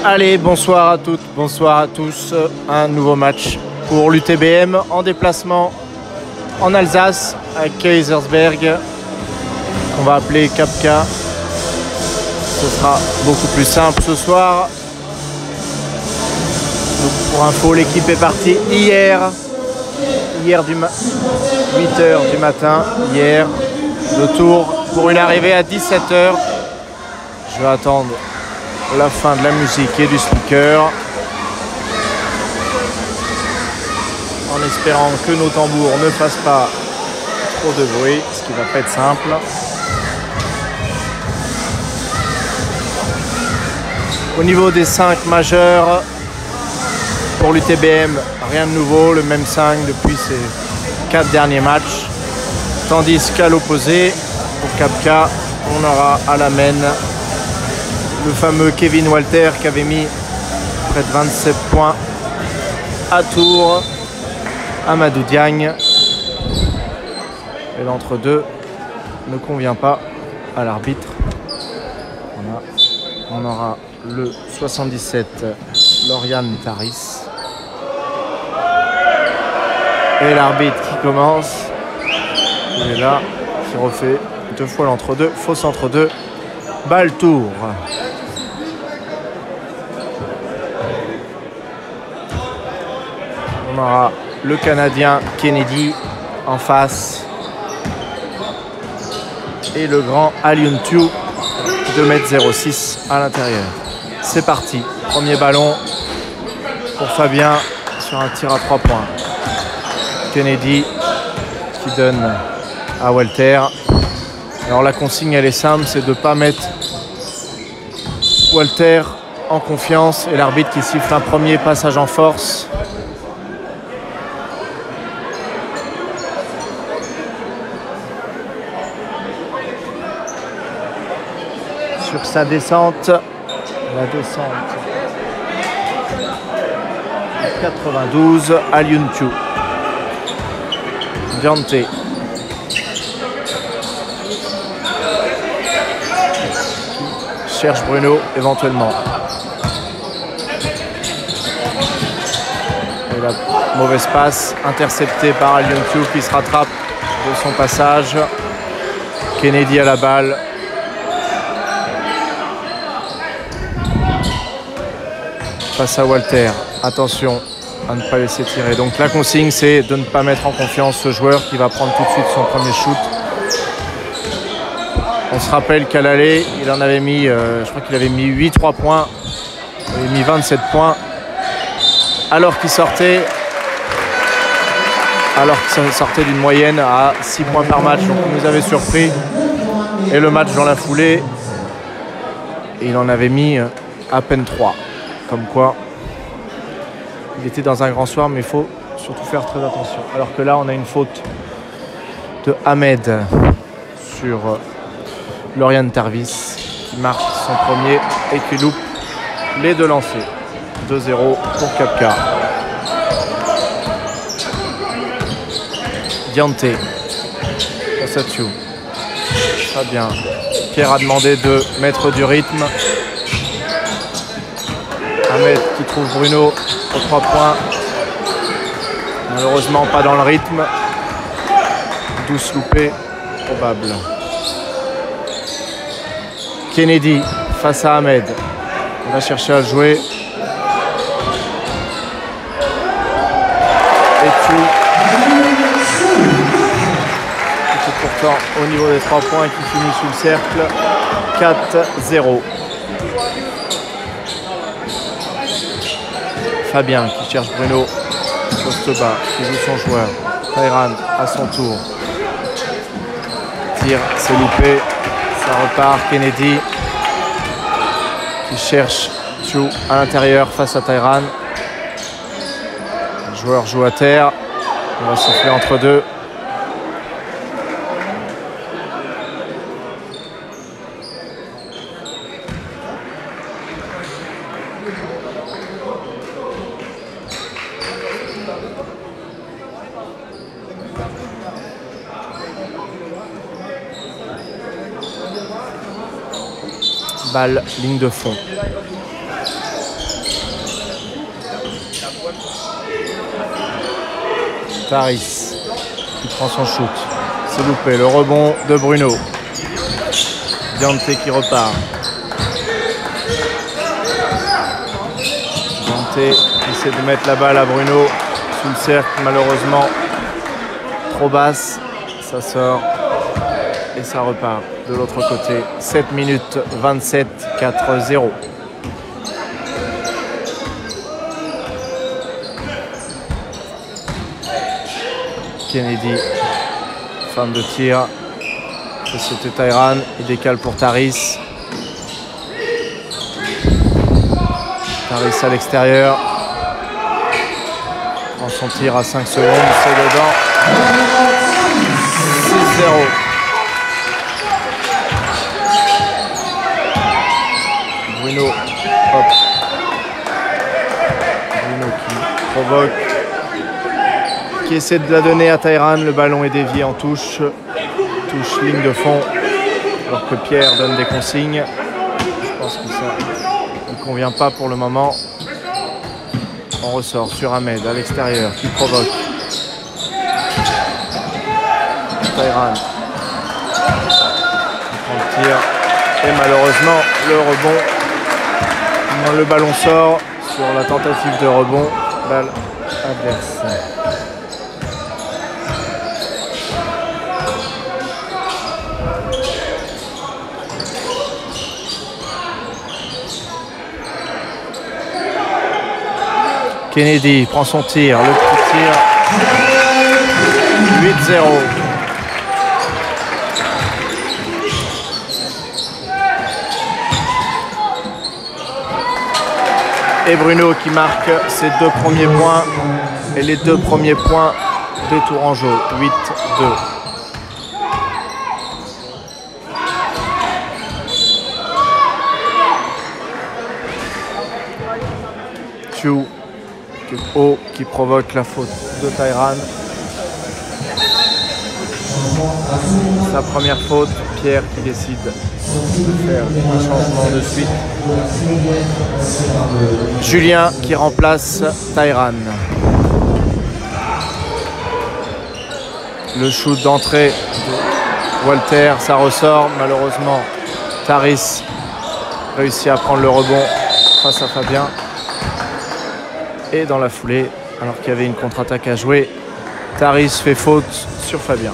Allez, bonsoir à toutes, bonsoir à tous. Un nouveau match pour l'UTBM en déplacement en Alsace à Kaysersberg, qu'on va appeler Kapka. Ce sera beaucoup plus simple ce soir. Donc pour info, l'équipe est partie hier 8h du matin, hier. Le tour pour une arrivée à 17h. Je vais attendre la fin de la musique et du speaker, en espérant que nos tambours ne fassent pas trop de bruit, ce qui va pas être simple. Au niveau des 5 majeurs, pour l'UTBM, rien de nouveau, le même 5 depuis ces 4 derniers matchs. Tandis qu'à l'opposé, pour Kapka, on aura à la main le fameux Kevin Walter qui avait mis près de 27 points à Tours, Amadou Diagne. Et l'entre-deux ne convient pas à l'arbitre. On aura le 77, Lauriane Taris. Et l'arbitre qui commence. Il est là, qui refait 2 fois l'entre-deux, fausse entre-deux, balle Tours. On aura le Canadien Kennedy en face et le grand Aliuntu, 2,06 m à l'intérieur. C'est parti, premier ballon pour Fabien sur un tir à 3 points. Kennedy qui donne à Walter. Alors la consigne elle est simple, c'est de ne pas mettre Walter en confiance, et l'arbitre qui siffle un premier passage en force. Sur sa descente, la descente 92, Aliuntu. Diante. Cherche Bruno éventuellement. Et la mauvaise passe interceptée par Aliuntu qui se rattrape de son passage. Kennedy à la balle. Face à Walter, attention à ne pas laisser tirer. Donc la consigne c'est de ne pas mettre en confiance ce joueur qui va prendre tout de suite son premier shoot. On se rappelle qu'à l'aller, il en avait mis, je crois qu'il avait mis 8-3 points, il avait mis 27 points, alors qu'il sortait d'une moyenne à 6 points par match. Donc il nous avait surpris. Et le match dans la foulée, il en avait mis à peine 3. Comme quoi, il était dans un grand soir, mais il faut surtout faire très attention. Alors que là, on a une faute de Ahmed sur Lauriane Tarvis, qui marque son premier et qui loupe les 2 lancers. 2-0 pour Kapka. Diante. Osatio. Très bien. Pierre a demandé de mettre du rythme. Ahmed qui trouve Bruno aux 3 points. Malheureusement pas dans le rythme. 12 loupés probable. Kennedy face à Ahmed. On va chercher à jouer. Et tout. C'est pourtant au niveau des 3 points qui finit sous le cercle. 4-0. Fabien qui cherche Bruno, poste bas, qui joue son joueur. Tayran à son tour. Tire, c'est loupé. Ça repart. Kennedy qui cherche Chu à l'intérieur face à Tayran. Le joueur joue à terre. On va siffler entre deux. Balle, ligne de fond. Taris qui prend son shoot. C'est loupé. Le rebond de Bruno. Diante qui repart. Diante essaie de mettre la balle à Bruno sous le cercle, malheureusement trop basse. Ça sort et ça repart de l'autre côté. 7 minutes 27, 4-0. Kennedy, fin de tir. C'était Tyran, il décale pour Taris. Taris à l'extérieur. Prend son tir à 5 secondes, c'est dedans. 6-0. Bruno, hop. Bruno qui provoque. Qui essaie de la donner à Tyran. Le ballon est dévié en touche. Touche ligne de fond. Alors que Pierre donne des consignes. Je pense que ça ne convient pas pour le moment. On ressort sur Ahmed à l'extérieur qui provoque. Tyran. Il prend le tir. Et malheureusement, le rebond. Le ballon sort sur la tentative de rebond. Balle adverse. Kennedy prend son tir, le petit tir. 8-0. Et Bruno qui marque ses 2 premiers points et les 2 premiers points des Tourangeaux. 8-2. Chu qui provoque la faute de Tyran. Sa première faute, Pierre qui décide de faire un changement de suite. Julien qui remplace Tyran. Le shoot d'entrée de Walter, ça ressort. Malheureusement, Taris réussit à prendre le rebond face à Fabien. Et dans la foulée, alors qu'il y avait une contre-attaque à jouer, Taris fait faute sur Fabien.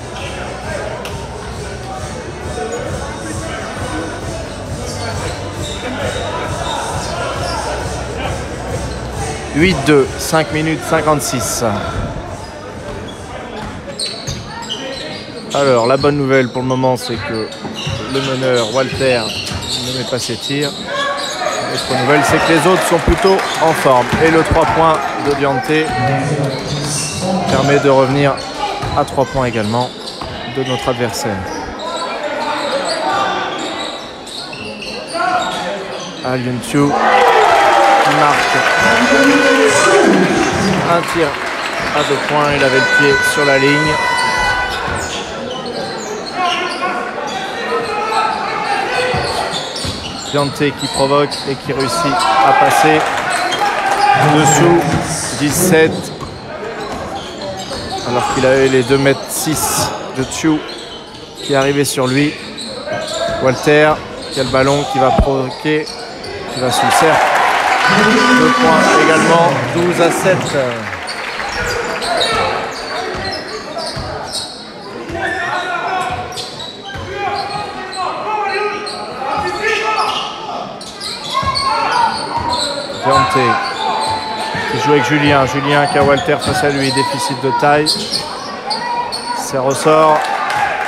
« 8-2, 5 minutes 56. » Alors, la bonne nouvelle pour le moment, c'est que le meneur, Walter, ne met pas ses tirs. L'autre nouvelle, c'est que les autres sont plutôt en forme. Et le 3 points de Diante permet de revenir à 3 points également de notre adversaire. Aliuntiu qui marque un tir à 2 points. Il avait le pied sur la ligne. Diante qui provoque et qui réussit à passer dessous. 17, alors qu'il avait les 2,6 m de Chu qui est arrivé sur lui. Walter qui a le ballon, qui va provoquer, qui va sous le cercle. 2 points également, 12-7. Diante qui joue avec Julien. Julien qui a Walter face à lui. Déficit de taille. Ça ressort.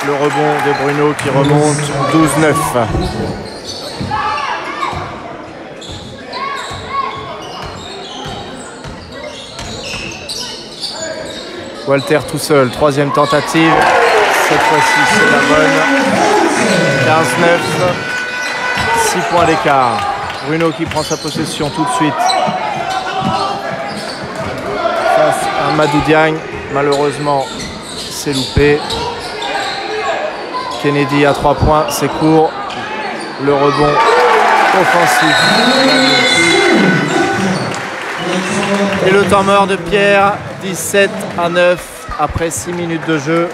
Le rebond de Bruno qui remonte. 12-9. Walter tout seul. 3e tentative. Cette fois-ci, c'est la bonne. 15-9. 6 points d'écart. Bruno qui prend sa possession tout de suite face à Madou Diagne. Malheureusement, c'est loupé. Kennedy à 3 points, c'est court. Le rebond offensif. Et le temps mort de Pierre, 17-9. après 6 minutes de jeu.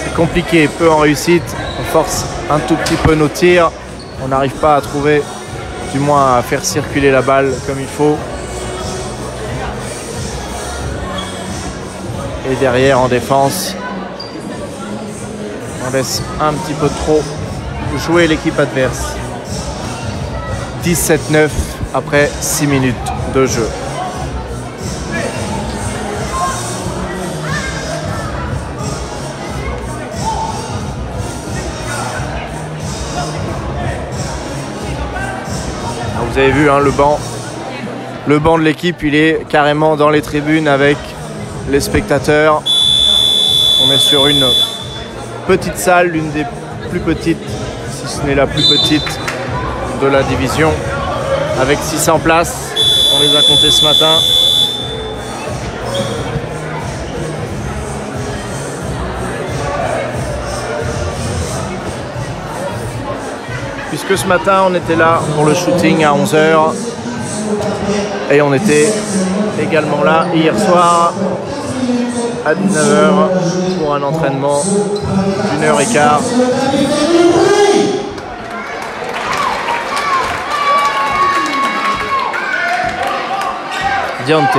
C'est compliqué, peu en réussite. On force un tout petit peu nos tirs. On n'arrive pas à trouver, du moins à faire circuler la balle comme il faut. Et derrière en défense, on laisse un petit peu trop jouer l'équipe adverse. 17-9 après 6 minutes de jeu. Vous avez vu hein, le banc de l'équipe, il est carrément dans les tribunes avec les spectateurs. On est sur une petite salle, l'une des plus petites, si ce n'est la plus petite de la division, avec 600 places. On les a comptées ce matin. Puisque ce matin on était là pour le shooting à 11 h et on était également là hier soir à 19 h pour un entraînement d'1h15. Diante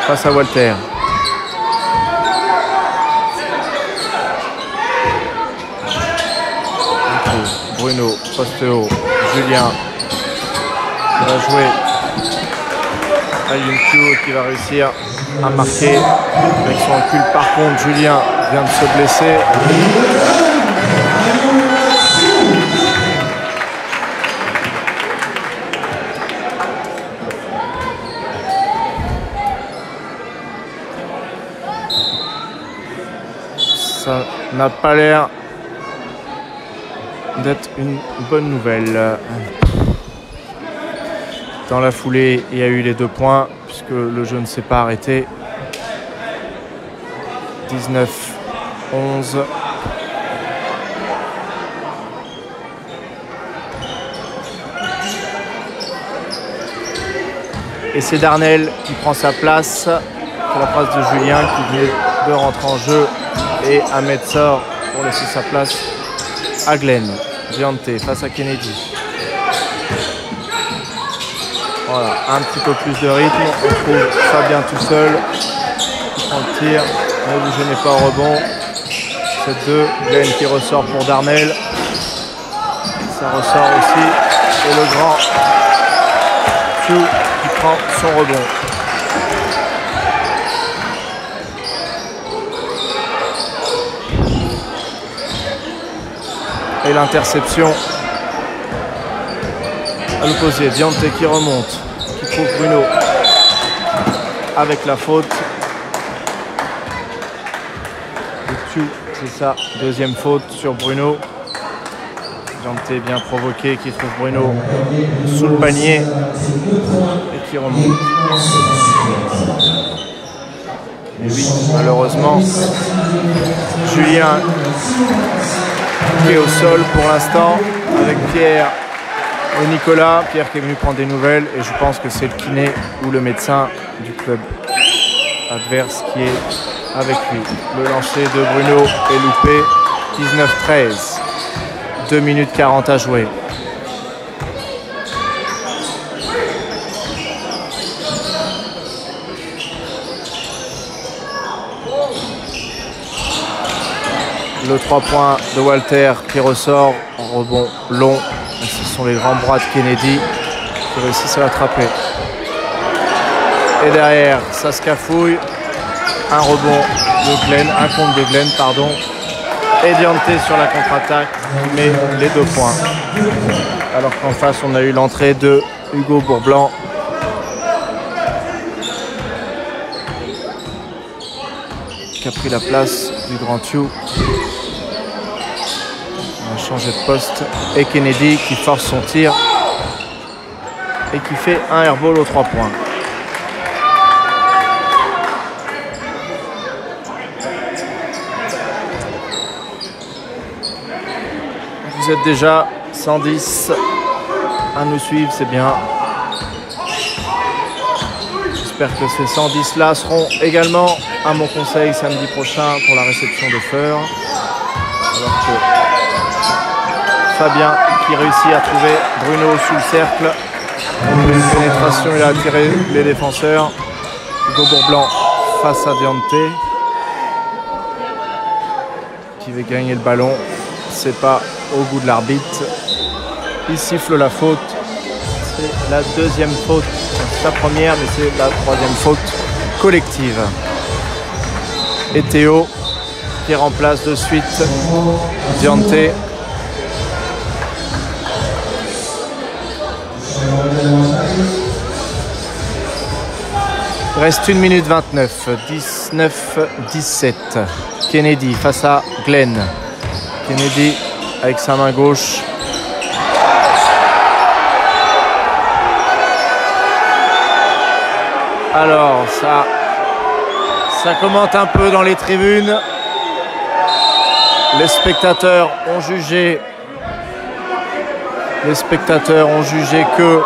face à Walter. Bruno, poste haut, Julien qui va jouer à Yuntu qui va réussir à marquer avec son recul. Par contre, Julien vient de se blesser. Ça n'a pas l'air d'être une bonne nouvelle. Dans la foulée, il y a eu les 2 points puisque le jeu ne s'est pas arrêté. 19-11. Et c'est Darnell qui prend sa place à la place de Julien qui vient de rentrer en jeu, et Ahmed sort pour laisser sa place à Glenn. Diante face à Kennedy. Voilà, un petit peu plus de rythme. On trouve Fabien tout seul. Il prend le tir. Ne vous gênez pas au rebond. C'est 2. Glenn qui ressort pour Darnell. Ça ressort aussi. Et le grand Q qui prend son rebond. Et l'interception à l'opposé. Diante qui remonte, qui trouve Bruno avec la faute. C'est ça, deuxième faute sur Bruno. Diante bien provoqué, qui trouve Bruno sous le panier et qui remonte. Et oui, malheureusement, Julien qui est au sol pour l'instant avec Pierre et Nicolas. Pierre qui est venu prendre des nouvelles, et je pense que c'est le kiné ou le médecin du club adverse qui est avec lui. Le lancer de Bruno est loupé. 19-13. 2 minutes 40 à jouer. Le 3 points de Walter qui ressort en rebond long. Ce sont les grands bras de Kennedy qui réussissent à l'attraper. Et derrière, ça se cafouille. Un rebond de Glenn, un compte de Glenn, pardon. Et Diante sur la contre-attaque qui met les 2 points. Alors qu'en face, on a eu l'entrée de Hugo Bourblanc. Qui a pris la place du grand Tiu. On a changé de poste. Et Kennedy qui force son tir et qui fait un airball aux 3 points. Vous êtes déjà 110 à nous suivre, c'est bien. J'espère que ces 110-là seront également à mon conseil samedi prochain pour la réception de Feur. Alors que Fabien qui réussit à trouver Bruno sous le cercle. Une pénétration, il a attiré les défenseurs. Hugo Bourblanc face à Diante qui veut gagner le ballon. C'est pas au goût de l'arbitre. Il siffle la faute. C'est la deuxième faute. C'est sa première, mais c'est la troisième faute collective. Et Théo qui remplace de suite Diante. Il reste 1 minute 29, 19-17. Kennedy face à Glenn. Kennedy avec sa main gauche. Alors ça commente un peu dans les tribunes. Les spectateurs ont jugé que,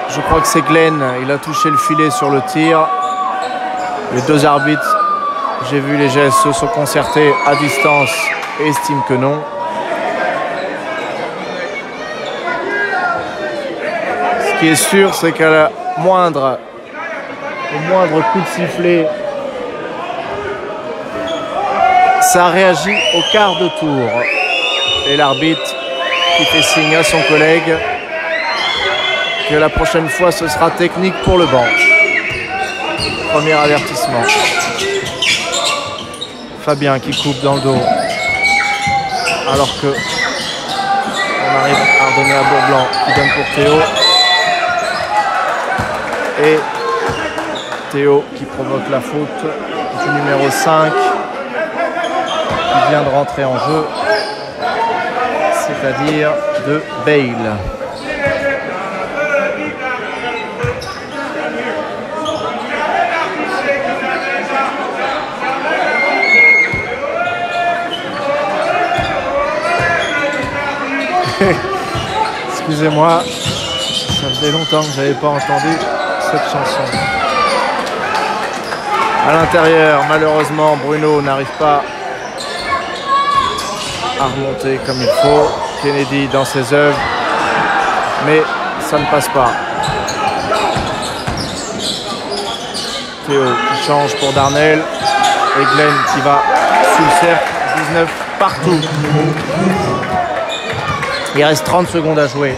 je crois que c'est Glenn, il a touché le filet sur le tir. Les deux arbitres, j'ai vu les gestes, se sont concertés à distance et estiment que non. Ce qui est sûr, c'est qu'à la moindre coup de sifflet, ça réagit au quart de tour. Et l'arbitre qui fait signe à son collègue que la prochaine fois ce sera technique pour le banc. Premier avertissement. Fabien qui coupe dans le dos. Alors que on arrive à redonner à Bourblanc qui donne pour Théo. Et Théo qui provoque la faute du numéro 5 qui vient de rentrer en jeu, c'est-à-dire de Bale. Excusez-moi, ça faisait longtemps que je n'avais pas entendu cette chanson. À l'intérieur, malheureusement, Bruno n'arrive pas à remonter comme il faut. Kennedy dans ses œuvres, mais ça ne passe pas. Théo qui change pour Darnell et Glenn qui va sous le cercle. 19 partout. Il reste 30 secondes à jouer.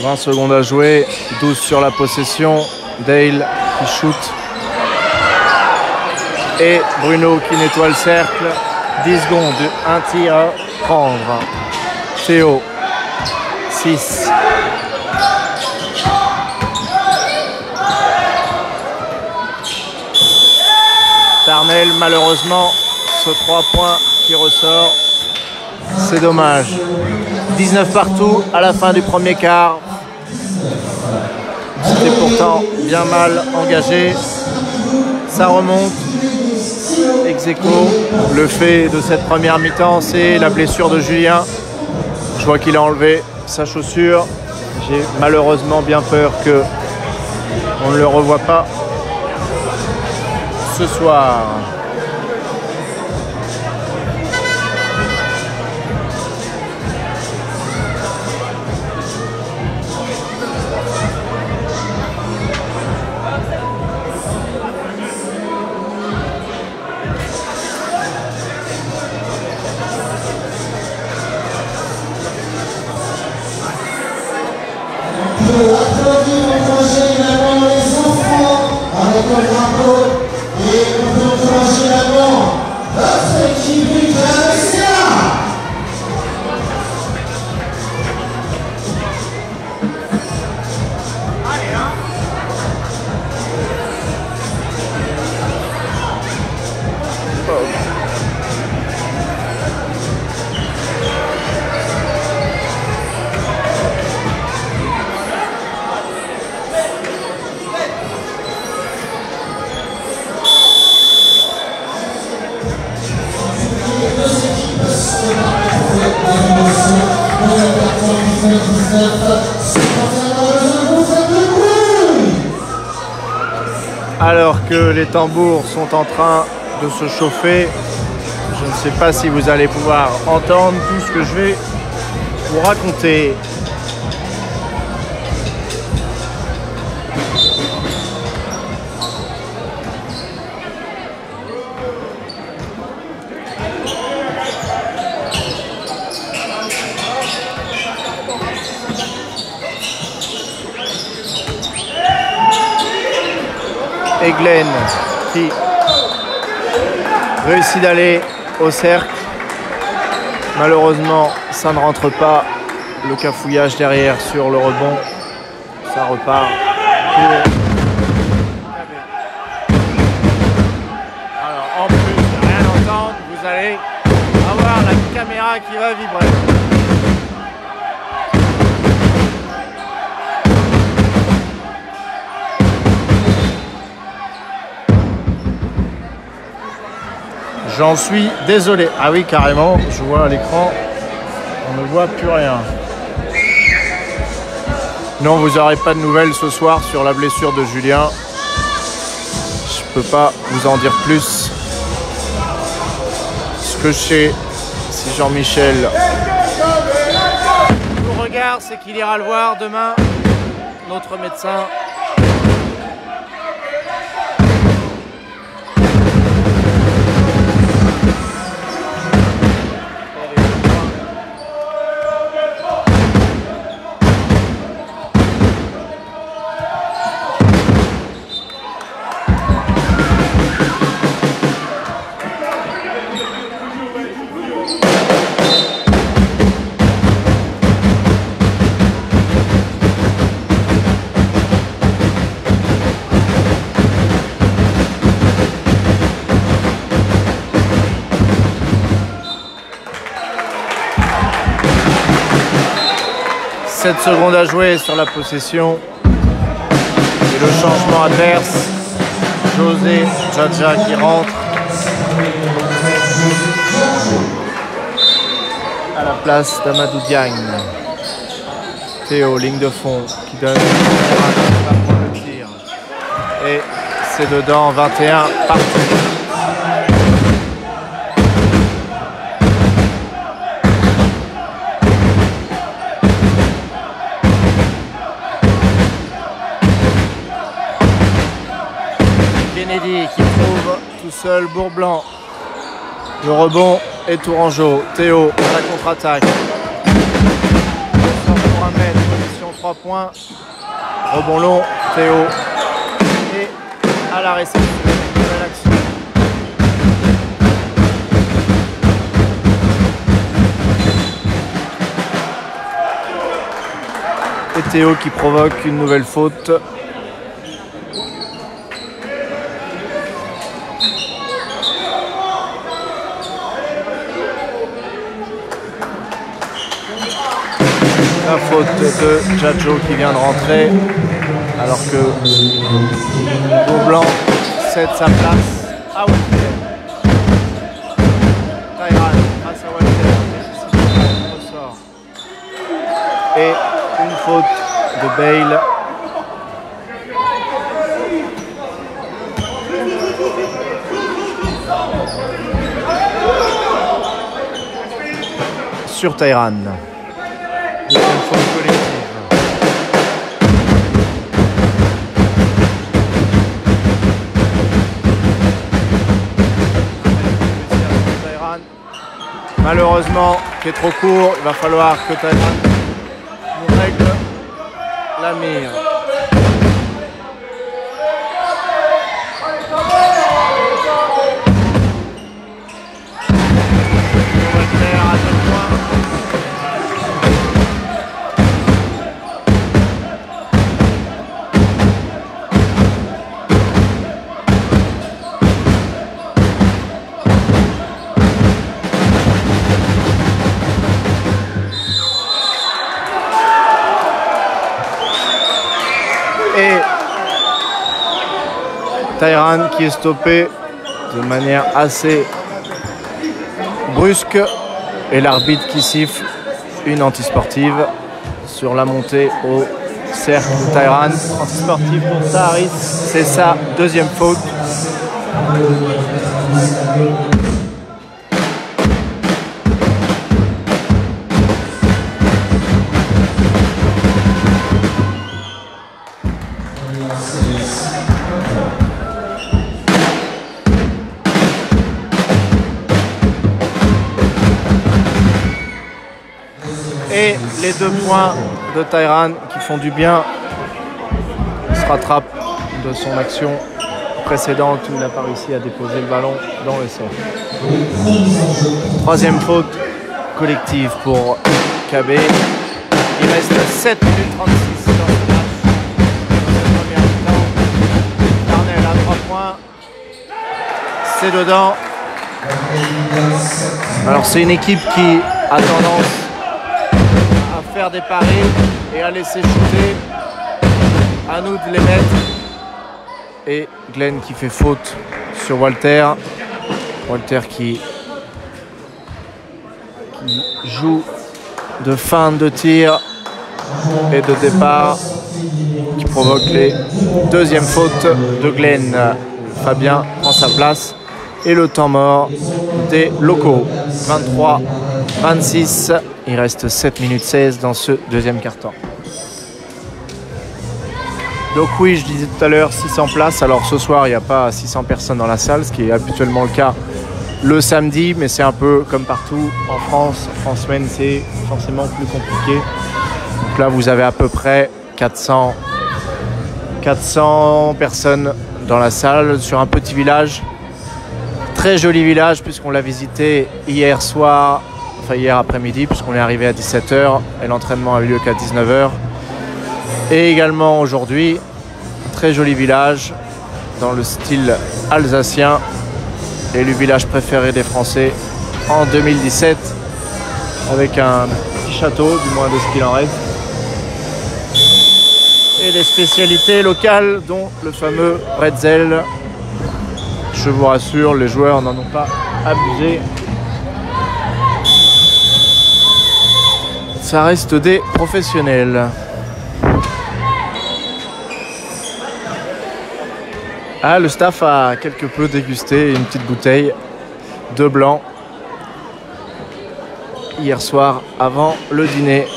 « 20 secondes à jouer, 12 sur la possession. Dale qui shoot. Et Bruno qui nettoie le cercle. 10 secondes, un tir à prendre. Théo, 6. Darnell, malheureusement, ce 3 points qui ressort. C'est dommage. 19 partout à la fin du premier quart. C'était pourtant bien mal engagé. Ça remonte. Ex aequo. Le fait de cette première mi-temps, c'est la blessure de Julien. Je vois qu'il a enlevé sa chaussure. J'ai malheureusement bien peur qu'on ne le revoie pas ce soir. Alors que les tambours sont en train de se chauffer, je ne sais pas si vous allez pouvoir entendre tout ce que je vais vous raconter. Et Glenn qui réussit d'aller au cercle. Malheureusement, ça ne rentre pas. Le cafouillage derrière sur le rebond. Ça repart pour... Alors, en plus de rien entendre, vous allez avoir la caméra qui va vibrer. J'en suis désolé. Ah oui, carrément, je vois à l'écran, on ne voit plus rien. Non, vous n'aurez pas de nouvelles ce soir sur la blessure de Julien. Je ne peux pas vous en dire plus. Ce que je sais, si Jean-Michel nous regarde, c'est qu'il ira le voir demain, notre médecin. « 7 secondes à jouer sur la possession. Et le changement adverse. José Djadja qui rentre. À la place d'Amadou Diagne. Théo, ligne de fond, qui donne le tir. Et c'est dedans, 21 partout. Kennedy qui trouve tout seul Bourblanc. Le rebond est Tourangeau. Théo à la contre-attaque. Pour 1 mètre, position 3 points. Rebond long, Théo. Et à la réception, nouvelle action. Et Théo qui provoque une nouvelle faute. La faute de Djadjo qui vient de rentrer, alors que Beaublanc cède sa place à Walter. Tayran face à Walter, ressort. Et une faute de Bale. Sur Tayran. Deuxième faute collective. Malheureusement, qui est trop court, il va falloir que Tayran nous règle la mire. Et Tayran qui est stoppé de manière assez brusque et l'arbitre qui siffle une antisportive sur la montée au cercle de Tyran. Anti-sportif pour Saharis, c'est sa deuxième faute. Et les 2 points de Tyran qui font du bien. Il se rattrape de son action précédente où il n'a pas réussi à déposer le ballon dans le cercle. Troisième faute collective pour KB. Il reste 7 minutes 36 dans ce match. Première mi-temps. Darnell à 3 points. C'est dedans. Alors c'est une équipe qui a tendance à faire des paris et à laisser shooter. À nous de les mettre. Et Glenn qui fait faute sur Walter. Walter qui joue de fin de tir et de départ, qui provoque les deuxièmes fautes de Glenn. Fabien prend sa place et le temps mort des locaux. 23-26. Il reste 7 minutes 16 dans ce deuxième quart-temps. Donc oui, je disais tout à l'heure 600 places. Alors ce soir, il n'y a pas 600 personnes dans la salle, ce qui est habituellement le cas le samedi, mais c'est un peu comme partout en France. En semaine, c'est forcément plus compliqué. Donc là, vous avez à peu près 400 personnes dans la salle sur un petit village. Très joli village puisqu'on l'a visité hier soir, enfin hier après-midi, puisqu'on est arrivé à 17h et l'entraînement a eu lieu qu'à 19h. Et également aujourd'hui, très joli village dans le style alsacien, élu village préféré des Français en 2017, avec un petit château, du moins de ce qu'il en reste, et des spécialités locales dont le fameux bretzel. Je vous rassure, les joueurs n'en ont pas abusé. Ça reste des professionnels. Ah, le staff a quelque peu dégusté une petite bouteille de blanc hier soir avant le dîner.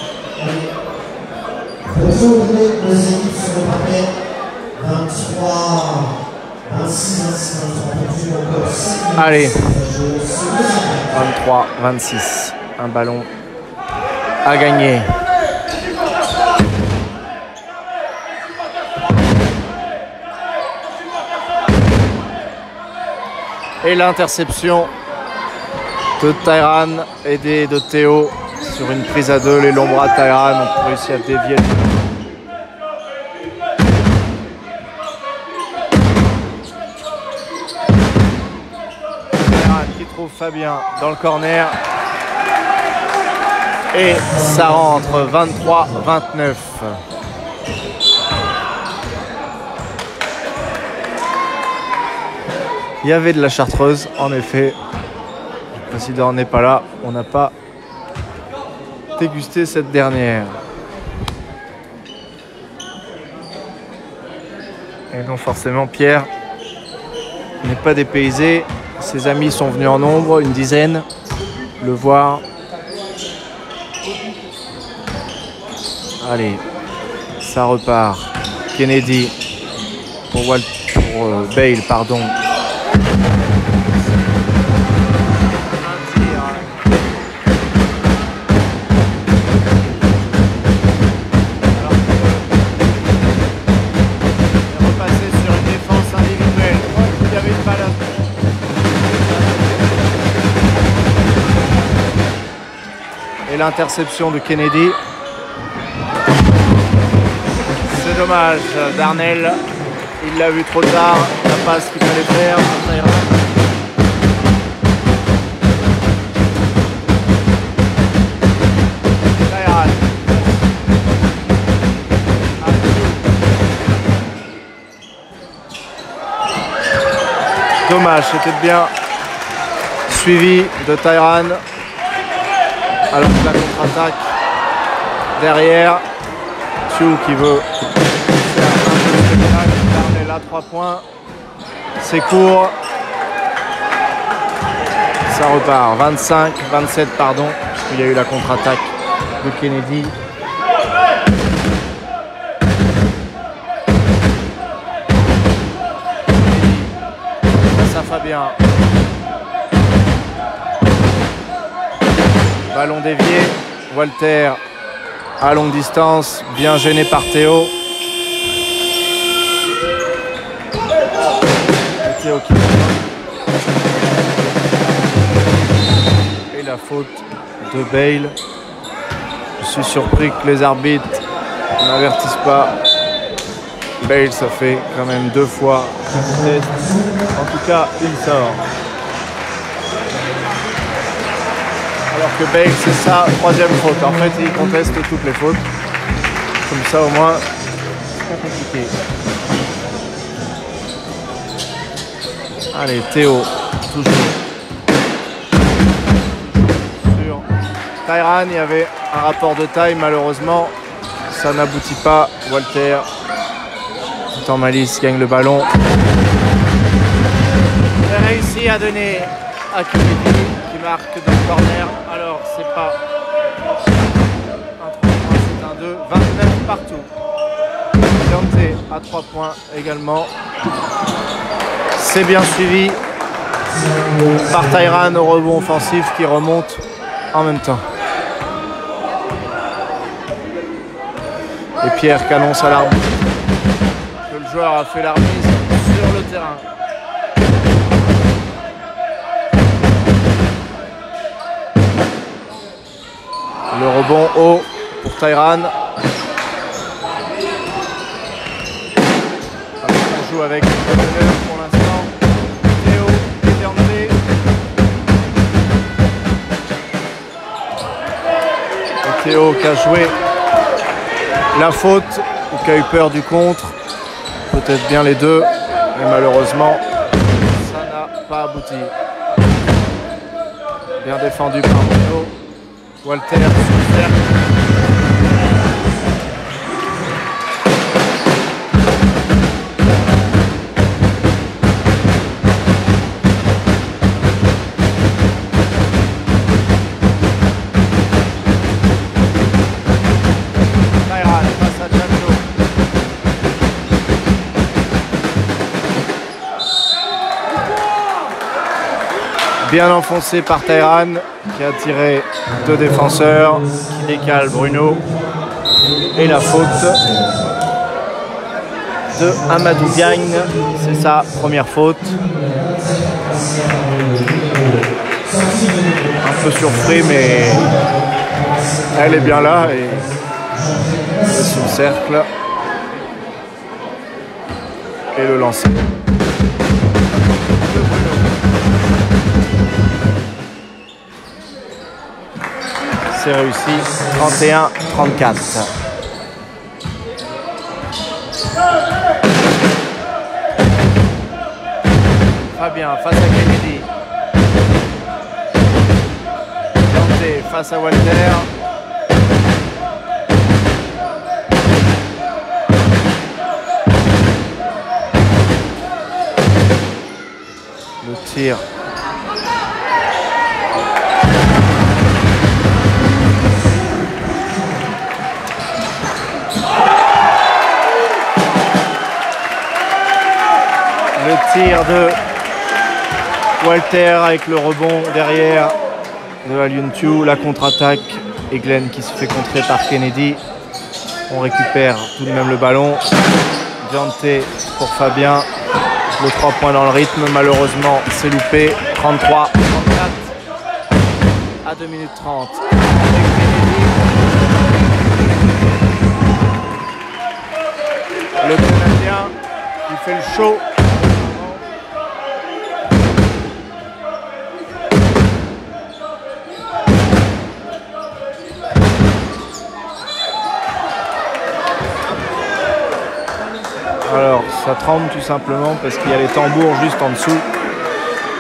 Allez, 23-26, un ballon à gagner. Et l'interception de Tyran, aidé de Théo sur une prise à 2. Les longs bras de Tyran ont réussi à dévier. Tyran qui trouve Fabien dans le corner. Et ça rentre 23-29. Il y avait de la chartreuse, en effet. Le président n'est pas là, on n'a pas dégusté cette dernière. Et non, forcément, Pierre n'est pas dépaysé. Ses amis sont venus en nombre, une dizaine, le voir. Allez, ça repart. Kennedy pour Bale, pardon. Et l'interception de Kennedy. C'est dommage, Darnell, il l'a vu trop tard, la passe qu'il fallait faire. Dommage, c'était bien suivi de Tyran. Alors que la contre-attaque derrière, Chu qui veut faire là 3 points. C'est court. Ça repart. 27 pardon, puisqu'il y a eu la contre-attaque de Kennedy. Ça Fabien. Ballon dévié. Walter à longue distance, bien gêné par Théo. Théo qui... Et la faute de Bale. Je suis surpris que les arbitres n'avertissent pas. Bale, ça fait quand même 2 fois le test. En tout cas, il sort. Alors que Bale, c'est sa 3e faute. En fait, il conteste toutes les fautes. Comme ça, au moins, c'est pas compliqué. Allez, Théo, toujours. Sur Tyrann, il y avait un rapport de taille, malheureusement. Ça n'aboutit pas. Walter, tout en malice, gagne le ballon. Il a réussi à donner à Kennedy qui marque dans le corner. Alors, c'est pas un 3 points, c'est un 2. 29 partout. Dante à 3 points également. C'est bien suivi par Tyrann au rebond offensif qui remonte en même temps. Et Pierre qui annonce à l'arbitre que le joueur a fait la remise sur le terrain. Le rebond haut pour Tyrann. On joue avec le meneur pour l'instant. Théo et Dante. Et Théo qui a joué la faute ou qui a eu peur du contre. Peut-être bien les deux. Mais malheureusement, ça n'a pas abouti. Bien défendu par Bruno. Walter sur le cercle. Tyrann face à Gianjo. Bien enfoncé par Tyrann qui a tiré 2 défenseurs, qui décale Bruno. Et la faute de Amadou Diagne, c'est sa première faute. Un peu surpris, mais elle est bien là et sous le cercle. Et le lancer. C'est réussi, 31-34. Fabien face à Kennedy. Dante face à Walter. Le tir. Le tir de Walter avec le rebond derrière de Aliuntiu, la contre-attaque et Glenn qui se fait contrer par Kennedy. On récupère tout de même le ballon. Dante pour Fabien. Le 3 points dans le rythme, malheureusement c'est loupé. 33-34 à 2 minutes 30. Le Canadien qui fait le show. Alors ça tremble tout simplement parce qu'il y a les tambours juste en dessous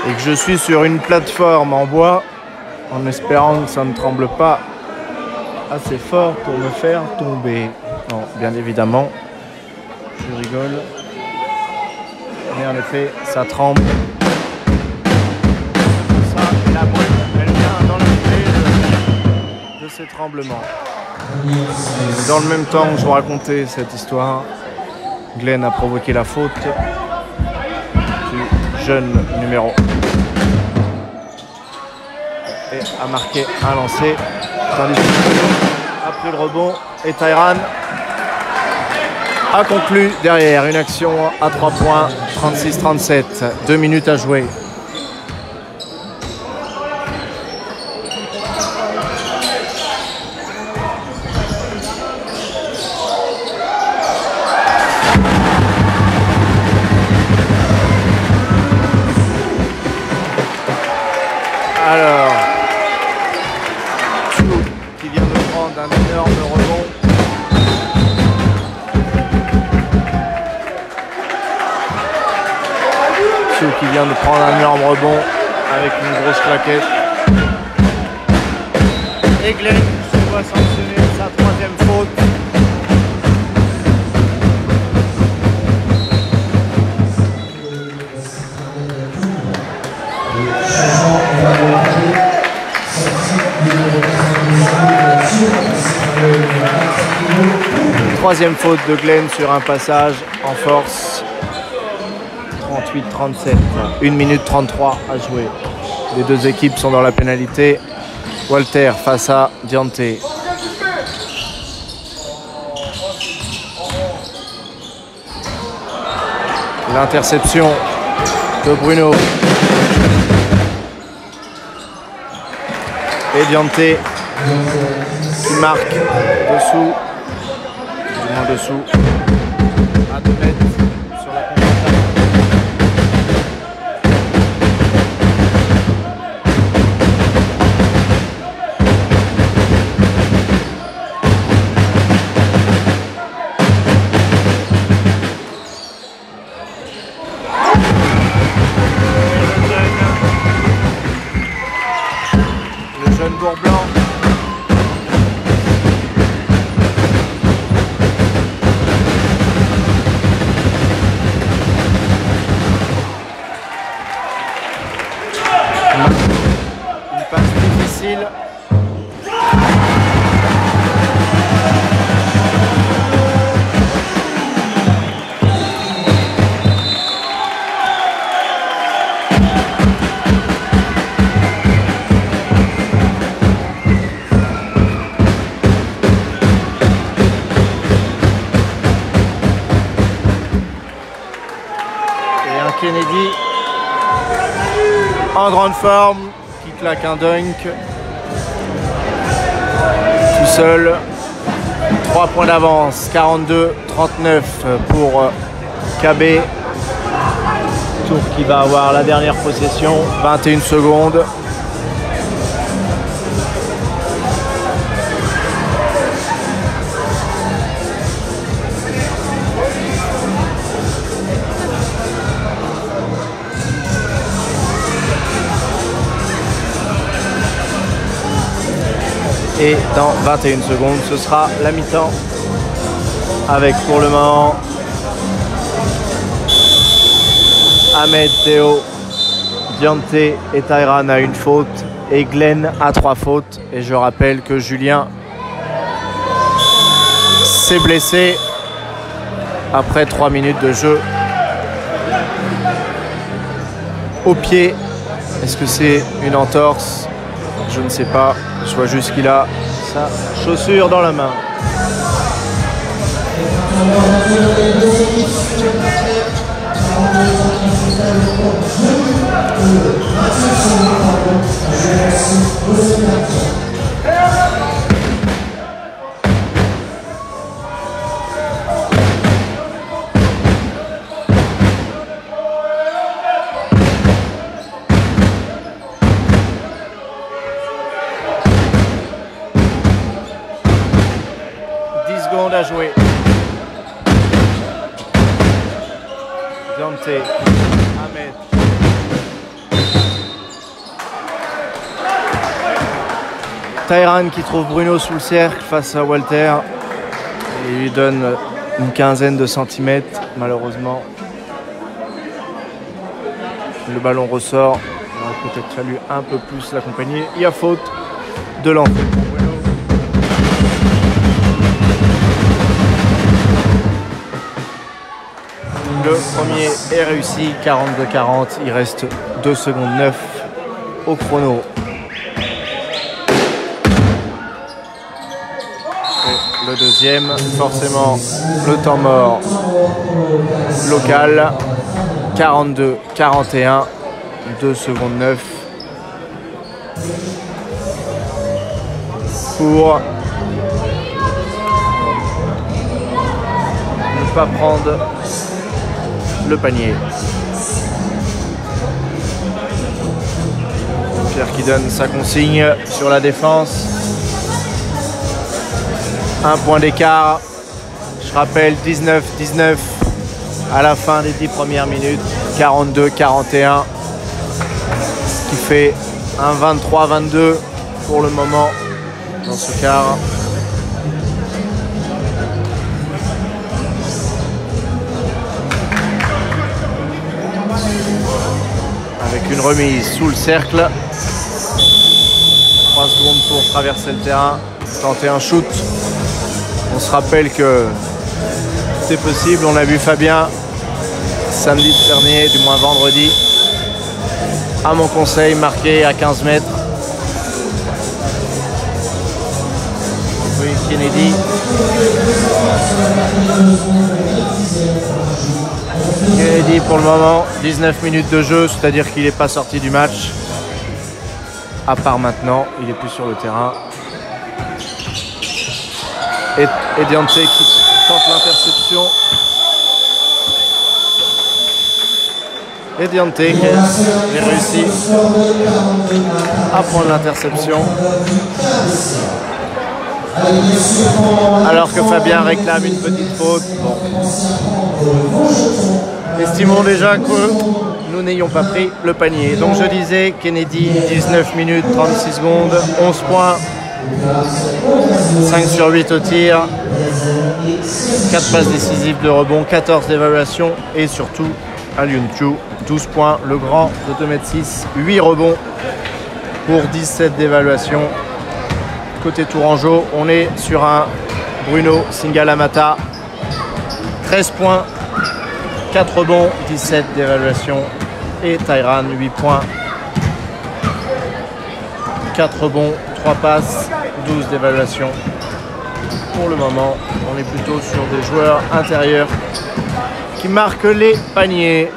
et que je suis sur une plateforme en bois en espérant que ça ne tremble pas assez fort pour me faire tomber. Non, bien évidemment. Je rigole. Mais en effet, ça tremble. Ça, et la brume, elle vient dans le milieu de ces tremblements. Dans le même temps que je vous racontais cette histoire, Glenn a provoqué la faute du jeune numéro 1 et a marqué un lancer. Tandis que a pris le rebond et Tyran a conclu derrière une action à 3 points, 36-37, 2 minutes à jouer. Alors, Chou qui vient de prendre un énorme rebond. Chou qui vient de prendre un énorme rebond avec une grosse claquette. Et Glenn se voit sanctionner sa 3e faute. Troisième faute de Glenn sur un passage en force. 38-37, 1 minute 33 à jouer. Les deux équipes sont dans la pénalité. Walter face à Diante. L'interception de Bruno. Et Diante qui marque dessous. Du moins dessous. À 2 mètres sur la contre-attaque. Le jeune Bourg-Blanc. Une passe difficile. Et un Kennedy en grande forme qui claque un dunk tout seul. 3 points d'avance, 42-39 pour KB. Tour qui va avoir la dernière possession, 21 secondes. Et dans 21 secondes, ce sera la mi-temps avec pour le moment Ahmed, Théo, Diante et Tyran à 1 faute et Glenn à 3 fautes. Et je rappelle que Julien s'est blessé après 3 minutes de jeu au pied. Est-ce que c'est une entorse? Je ne sais pas. Je vois juste qu'il a sa chaussure dans la main. À jouer. Diante, Ahmed. Tyran qui trouve Bruno sous le cercle face à Walter. Il lui donne une quinzaine de centimètres, malheureusement. Le ballon ressort. Il aurait peut-être fallu un peu plus l'accompagner. Il y a faute de l'entrée. Le premier est réussi, 42-40. Il reste 2 secondes 9 au chrono. Et le deuxième, forcément, le temps mort local. 42-41. 2 secondes 9 pour ne pas prendre le panier. Pierre qui donne sa consigne sur la défense. 1 point d'écart. Je rappelle 19-19 à la fin des 10 premières minutes. 42-41. Ce qui fait un 23-22 pour le moment dans ce quart. Avec une remise sous le cercle. 3 secondes pour traverser le terrain, tenter un shoot. On se rappelle que c'est possible. On a vu Fabien samedi dernier, du moins vendredi, à mon conseil, marqué à 15 mètres. Oui, Kennedy. Kennedy pour le moment, 19 minutes de jeu, c'est-à-dire qu'il n'est pas sorti du match. À part maintenant, il est plus sur le terrain. Et Diante qui tente l'interception. Et Diante qui a réussi à prendre l'interception. Alors que Fabien réclame une petite faute. Bon. Estimons déjà que nous n'ayons pas pris le panier. Donc je disais, Kennedy, 19 minutes, 36 secondes, 11 points, 5 sur 8 au tir, 4 passes décisives de rebond, 14 d'évaluation et surtout un Lyunkyu, 12 points, le grand de 2,6 m, 8 rebonds pour 17 d'évaluation. Côté Tourangeau, on est sur un Bruno Singalamata, 13 points, 4 rebonds, 17 d'évaluation. Et Tyran, 8 points, 4 rebonds, 3 passes, 12 d'évaluation. Pour le moment, on est plutôt sur des joueurs intérieurs qui marquent les paniers.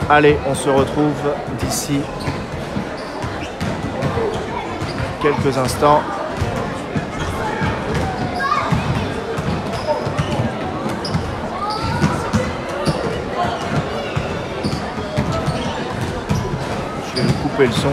Allez, on se retrouve d'ici quelques instants. Je vais couper le son.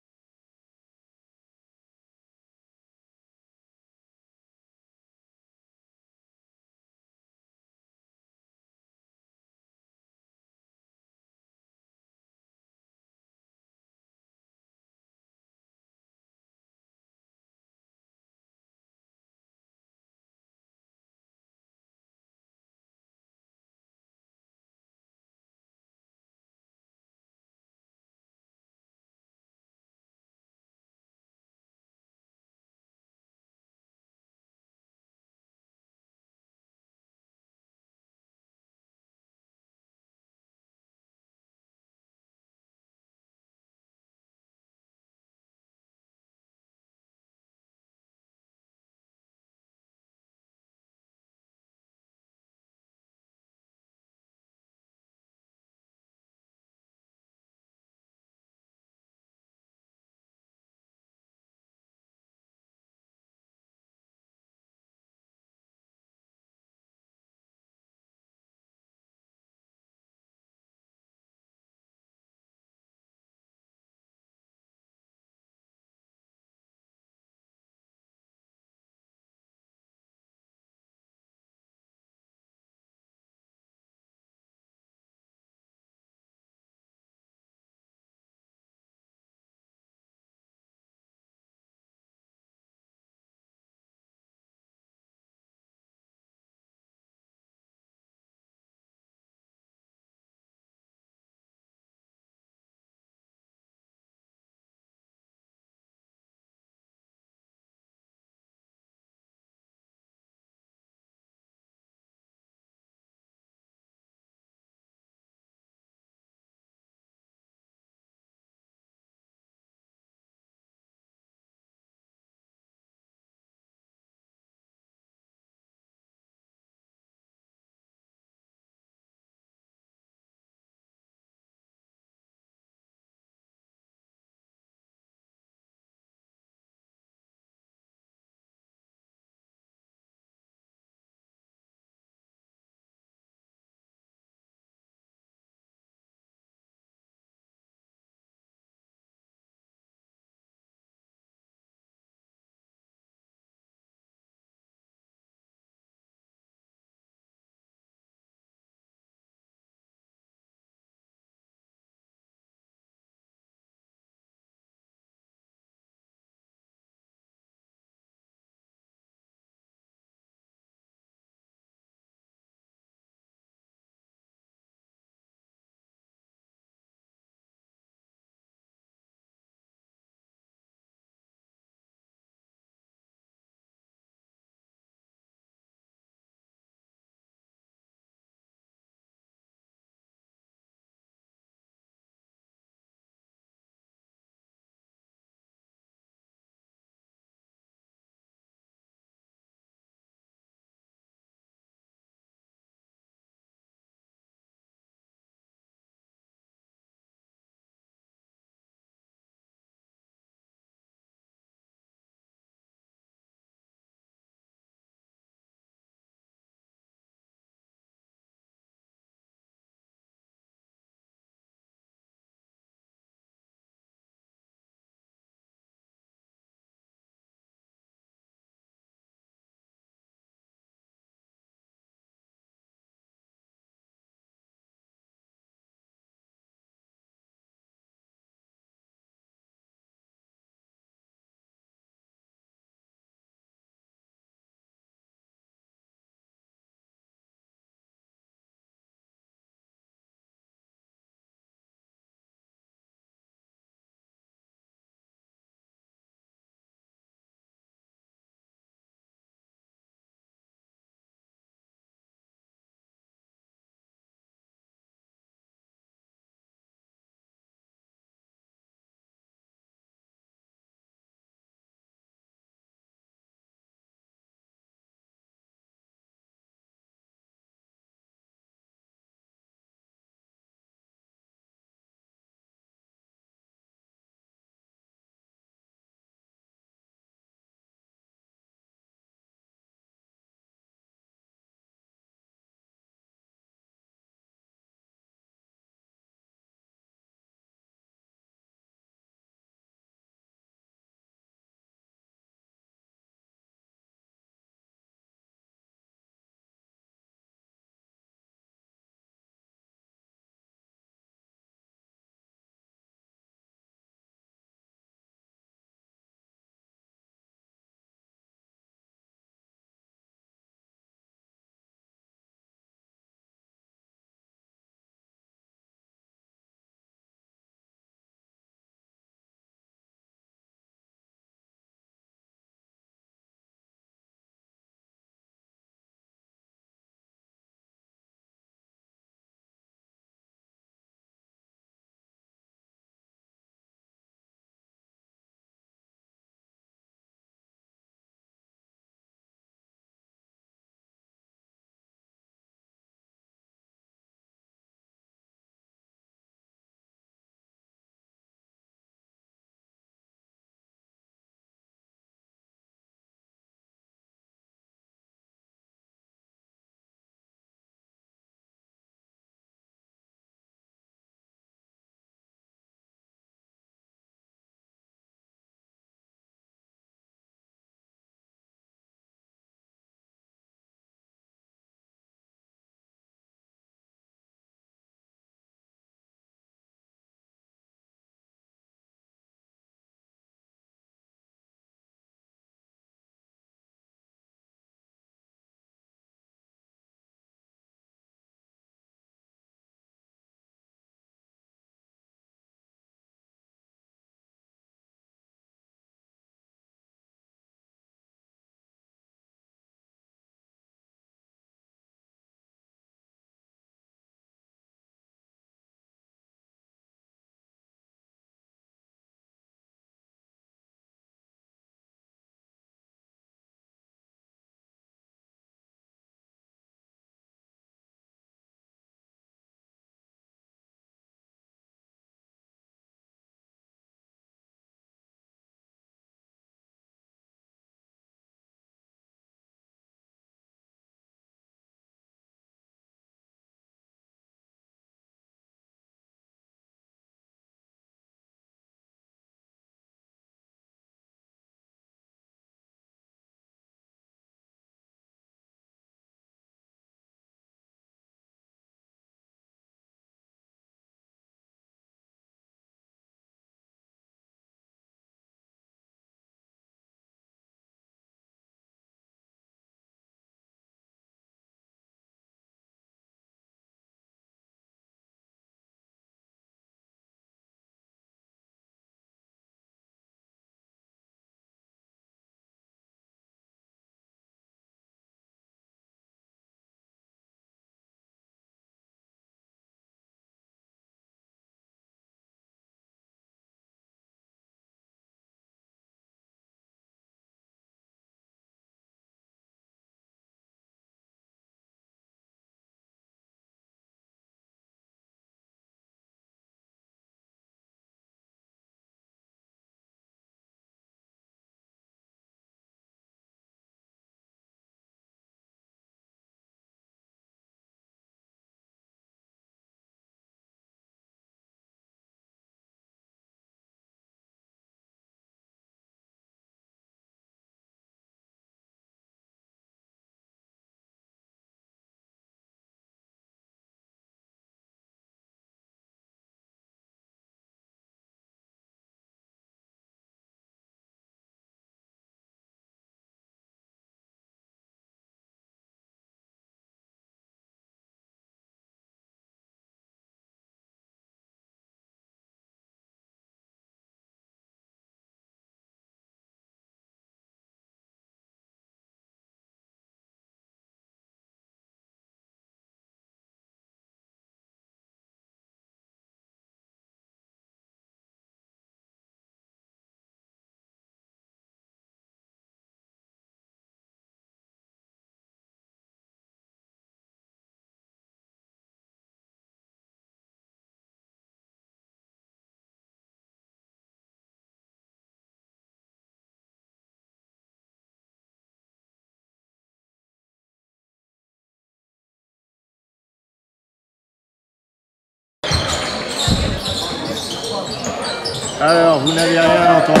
Alors, vous n'avez rien entendu.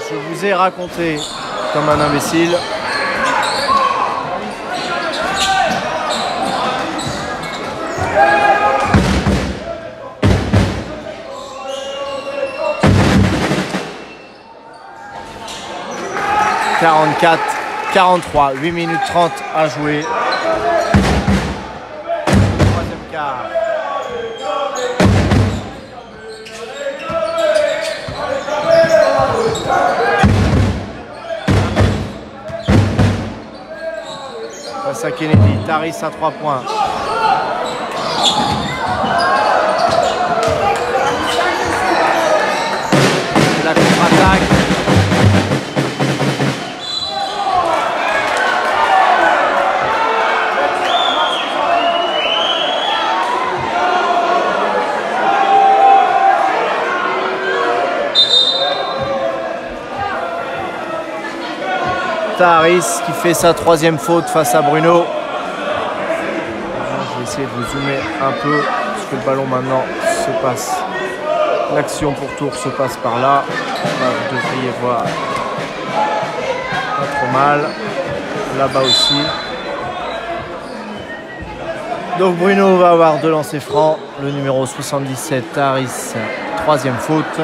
Je vous ai raconté comme un imbécile. « 44, 43, 8 minutes 30 à jouer. Troisième quart. Face à Kennedy, Taris à 3 points. La contre-attaque. Taris qui fait sa troisième faute face à Bruno. Je vais essayer de vous zoomer un peu parce que le ballon maintenant se passe. L'action pour tour se passe par là. Là, vous devriez voir pas trop mal. Là-bas aussi. Donc Bruno va avoir 2 lancers francs. Le numéro 77, Taris, troisième faute.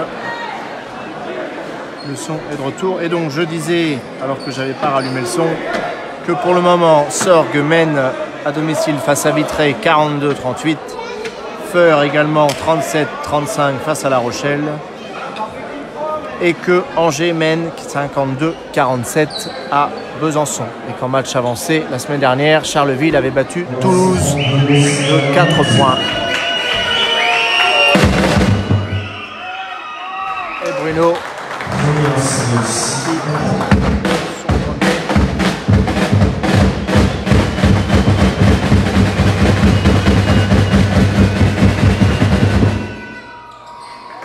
Le son est de retour. Et donc je disais, alors que j'avais pas rallumé le son, que pour le moment, Sorgue mène à domicile face à Vitré 42-38. Feur également 37-35 face à La Rochelle. Et que Angers mène 52-47 à Besançon. Et qu'en match avancé, la semaine dernière, Charleville avait battu Toulouse de 4 points. Et Bruno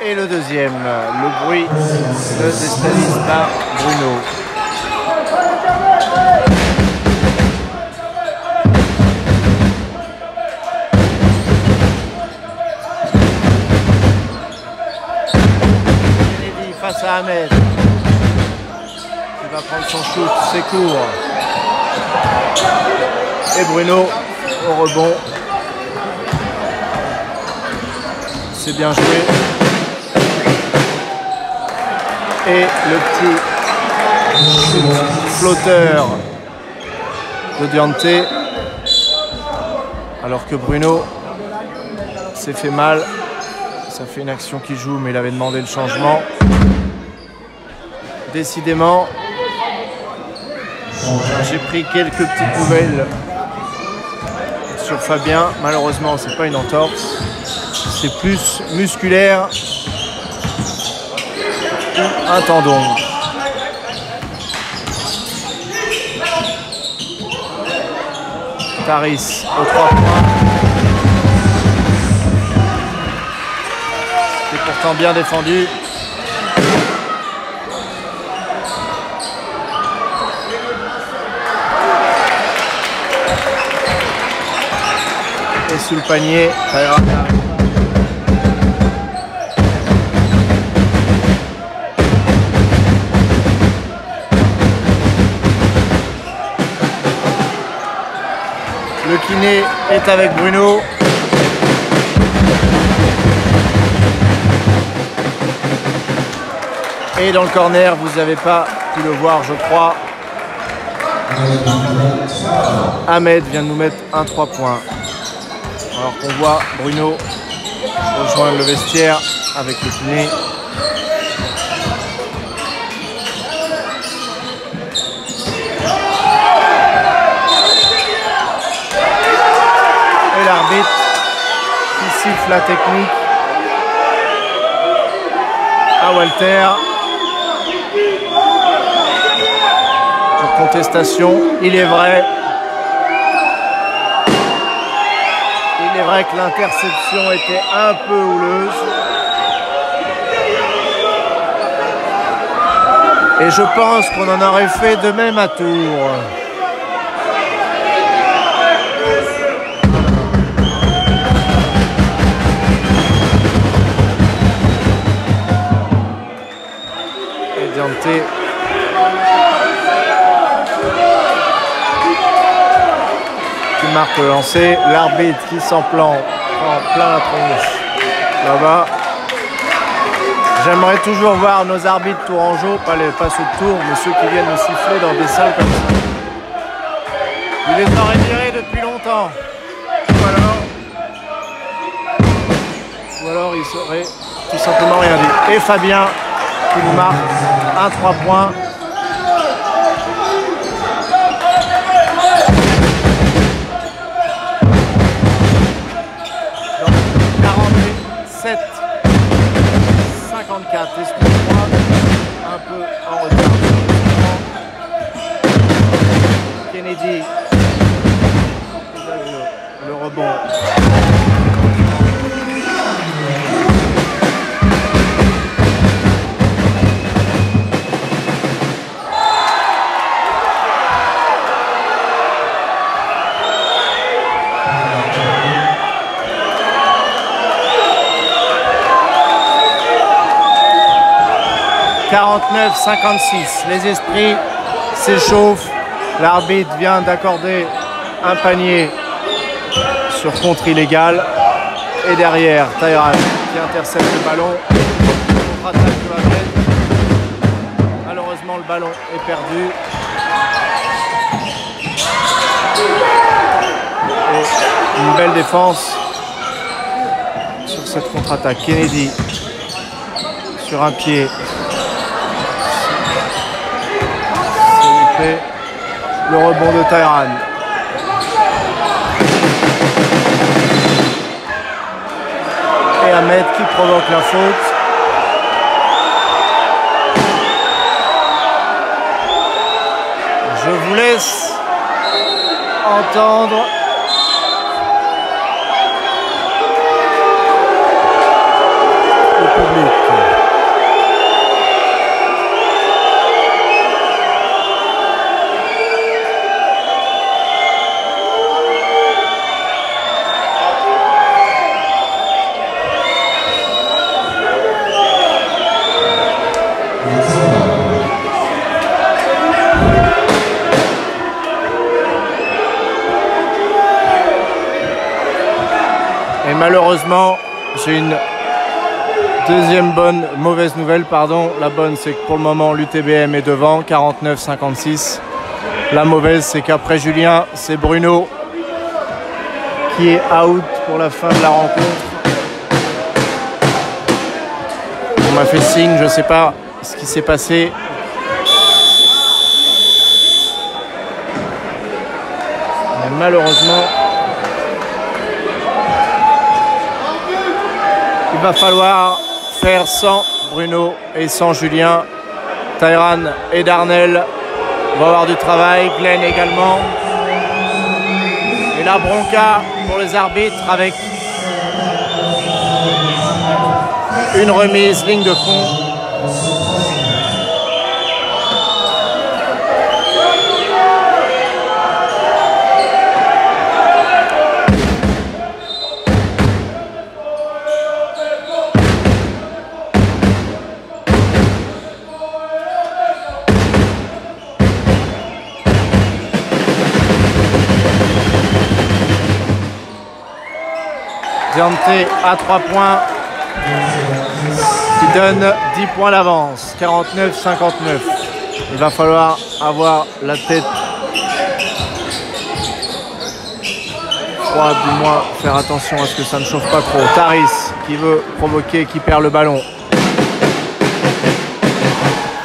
et le deuxième, le bruit de déstabilise par Bruno. Kennedy face à Ahmed. Il va prendre son shoot, c'est court. Et Bruno au rebond. C'est bien joué. Et le petit flotteur de Diante. Alors que Bruno s'est fait mal. Ça fait une action qui joue, mais il avait demandé le changement. Décidément, j'ai pris quelques petites nouvelles sur Fabien. Malheureusement, c'est pas une entorse. C'est plus musculaire ou un tendon. Taris aux 3 points. C'est pourtant bien défendu. Et sous le panier, ça ira. Le kiné est avec Bruno. Et dans le corner, vous n'avez pas pu le voir, je crois. Ahmed vient de nous mettre un 3 points. Alors qu'on voit Bruno rejoindre le vestiaire avec le kiné. Et l'arbitre qui siffle la technique à Walter. Pour contestation, il est vrai que l'interception était un peu houleuse. Et je pense qu'on en aurait fait de même à Tours. Diante. Qui marque le lancer. L'arbitre qui s'en prend plein la tronche là-bas. J'aimerais toujours voir nos arbitres tourangeaux, pas ceux de Tours, mais ceux qui viennent nous siffler dans des salles comme ça. Il les aurait virés depuis longtemps. Ou alors il serait tout simplement rien dit. Et Fabien qui nous marque un 3 points. Donc 47, 54, excusez-moi, un peu en retard. Kennedy, le rebond. « 49-56, les esprits s'échauffent. L'arbitre vient d'accorder un panier sur contre illégal. Et derrière, Tyran qui intercepte le ballon. Contre-attaque de Ahmed. Malheureusement, le ballon est perdu. Et une belle défense sur cette contre-attaque. Kennedy sur un pied. Le rebond de Tyran. Et Ahmed qui provoque la faute. Je vous laisse entendre le public. Et malheureusement, j'ai une deuxième mauvaise nouvelle, pardon. La bonne, c'est que pour le moment, l'UTBM est devant, 49-56. La mauvaise, c'est qu'après Julien, c'est Bruno qui est out pour la fin de la rencontre. On m'a fait signe, je ne sais pas ce qui s'est passé. Mais malheureusement, il va falloir faire sans Bruno et sans Julien. Tyran et Darnell vont avoir du travail, Glenn également. Et la bronca pour les arbitres avec une remise, ligne de fond. Diante à 3 points qui donne 10 points d'avance, 49-59. Il va falloir avoir la tête froide, du moins faire attention à ce que ça ne chauffe pas trop. Taris qui veut provoquer, qui perd le ballon.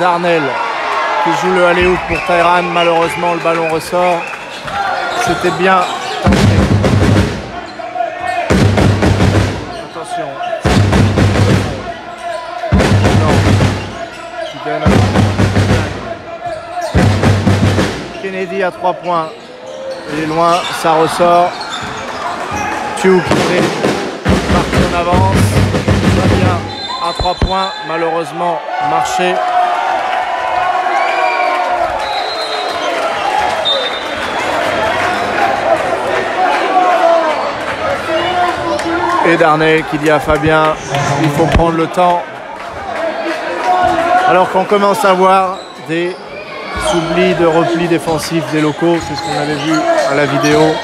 Darnell qui joue le alley-oop pour Tyran. Malheureusement, le ballon ressort. C'était bien tenté. Attention. Non. Kennedy à 3 points. Il est loin, ça ressort. Tue qui fait partie en avance. Fabien à 3 points. Malheureusement, marché. Et Darnell qui dit à Fabien, il faut prendre le temps. Alors qu'on commence à voir des oublis de repli défensif des locaux, c'est ce qu'on avait vu à la vidéo.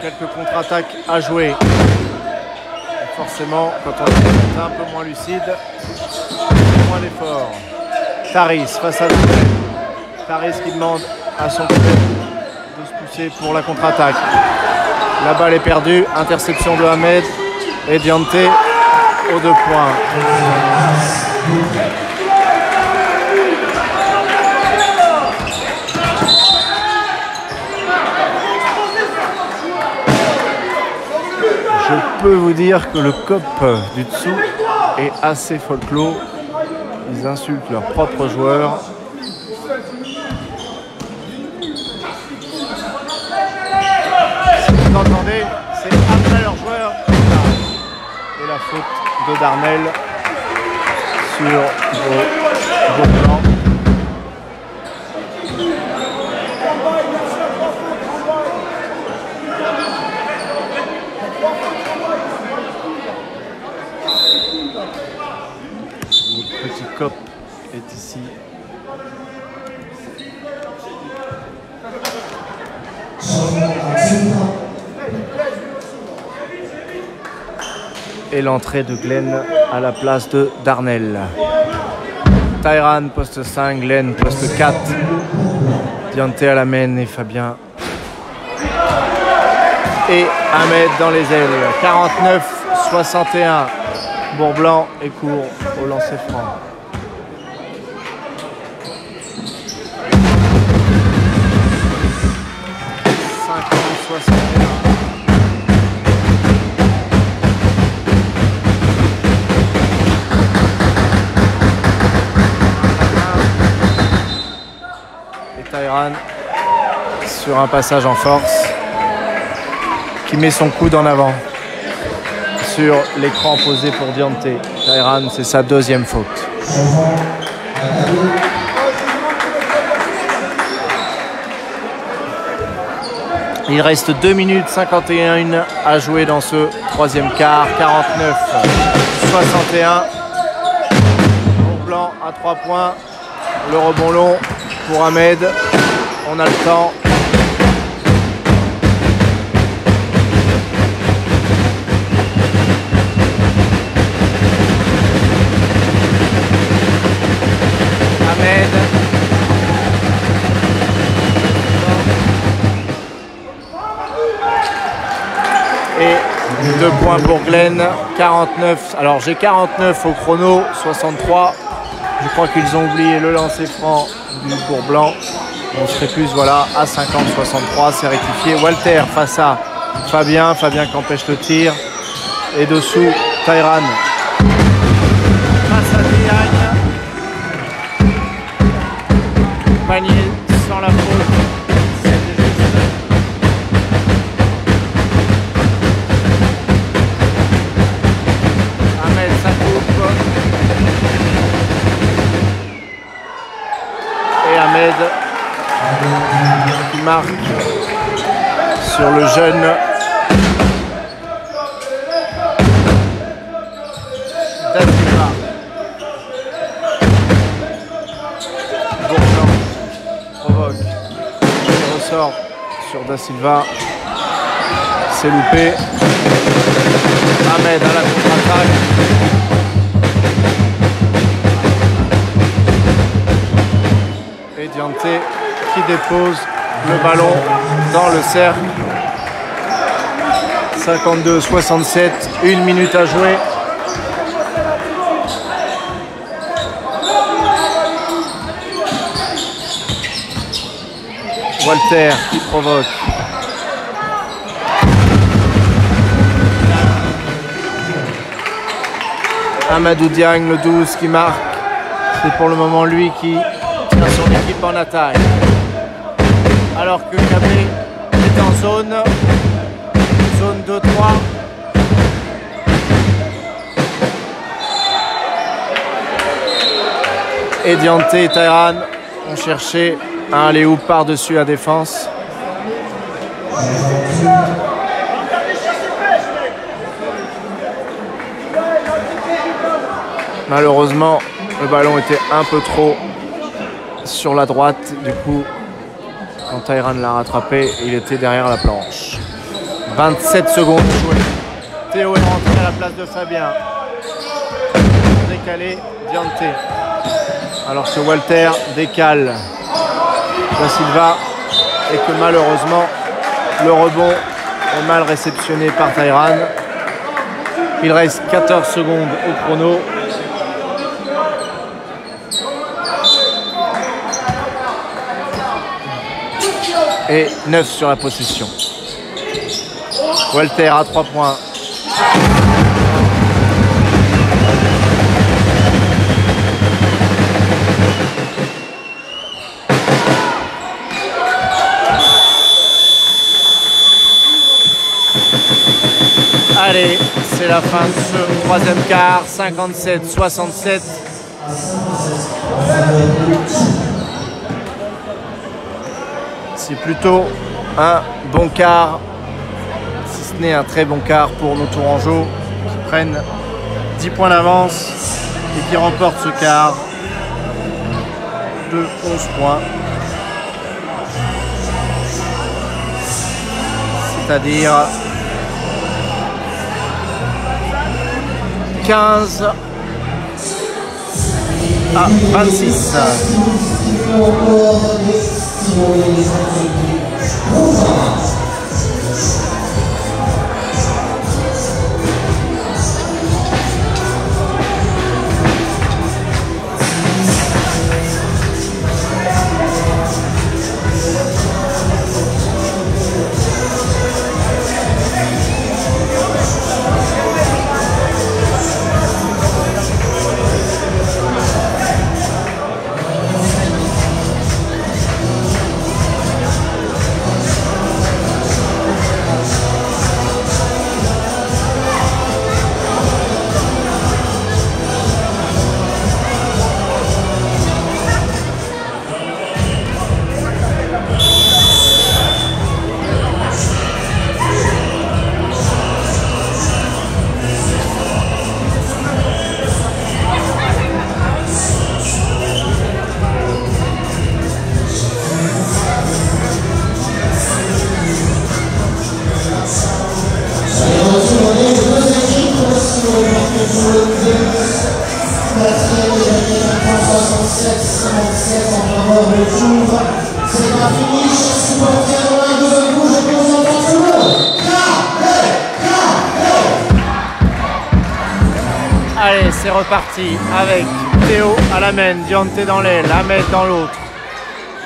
Quelques contre-attaques à jouer. Et forcément, quand on est un peu moins lucide, moins d'efforts. Taris face à Doumbé. Taris qui demande à son club de se pousser pour la contre-attaque. La balle est perdue, interception de Ahmed et Diante aux 2 points. Je peux vous dire que le COP du dessous est assez folklore. Ils insultent leurs propres joueurs. Si vous entendez, c'est après leurs joueurs. Et la faute de Darnell sur vos plans. Le petit cop est ici. Et l'entrée de Glenn à la place de Darnell. Tyran poste 5, Glenn poste 4. Diante à la main et Fabien. Et Ahmed dans les ailes. 49-61. Bourblanc est court au lancer franc. Et Tyran sur un passage en force qui met son coude en avant sur l'écran posé pour Diante. Tyran, c'est sa 2e faute. Il reste 2 minutes 51 à jouer dans ce 3e quart. 49-61. Blanc à 3 points. Le rebond long pour Ahmed. On a le temps. Ahmed. Et 2 points pour Glenn. 49. Alors j'ai 49 au chrono. 63. Je crois qu'ils ont oublié le lancer franc du Bourblanc. On serait plus voilà à 50-63. C'est rectifié. Walter face à Fabien. Fabien qui empêche le tir. Et dessous, Tyran. Face à Diagne. Panier sans la faute. C'était juste. Ahmed, ça coupe. Et Ahmed qui marque sur le jeune Da Silva. Bourblanc provoque. Il ressort sur Da Silva. C'est loupé. Ahmed à la contre-attaque. Et Diante qui dépose le ballon dans le cercle. 52-67, 1 minute à jouer. Walter qui provoque. Amadou Diagne, le 12 qui marque. C'est pour le moment lui qui tient son équipe en attaque. Alors que Cabé est en zone 2-3. Et Diante et Tyran ont cherché un alley-oop par-dessus la défense. Malheureusement, Le ballon était un peu trop sur la droite. Du coup, quand Tyran l'a rattrapé, il était derrière la planche. 27 secondes jouées. Théo est rentré à la place de Fabien. Décalé, Diante. Alors que Walter décale Da Silva et que malheureusement, le rebond est mal réceptionné par Tyran. Il reste 14 secondes au chrono. Et 9 sur la possession. Walter à 3 points. Allez, c'est la fin de ce troisième quart, 57-67. C'est plutôt un bon quart, si ce n'est un très bon quart pour nos Tourangeaux qui prennent 10 points d'avance et qui remportent ce quart de 11 points. C'est-à-dire 15 à 26. Allez, c'est reparti avec Théo à la main, Diante dans l'aile, Ahmed dans l'autre,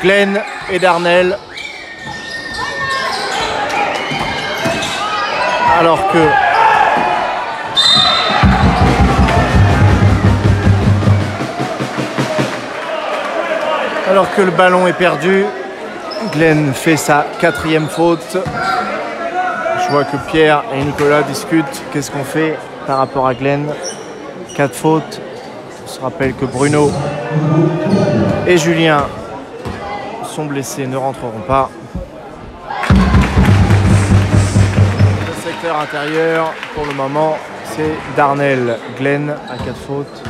Glenn et Darnell. Alors que le ballon est perdu, Glenn fait sa 4e faute. Je vois que Pierre et Nicolas discutent. Qu'est-ce qu'on fait par rapport à Glenn? 4 fautes. On se rappelle que Bruno et Julien sont blessés, ne rentreront pas. Le secteur intérieur, pour le moment, c'est Darnell. Glenn à 4 fautes.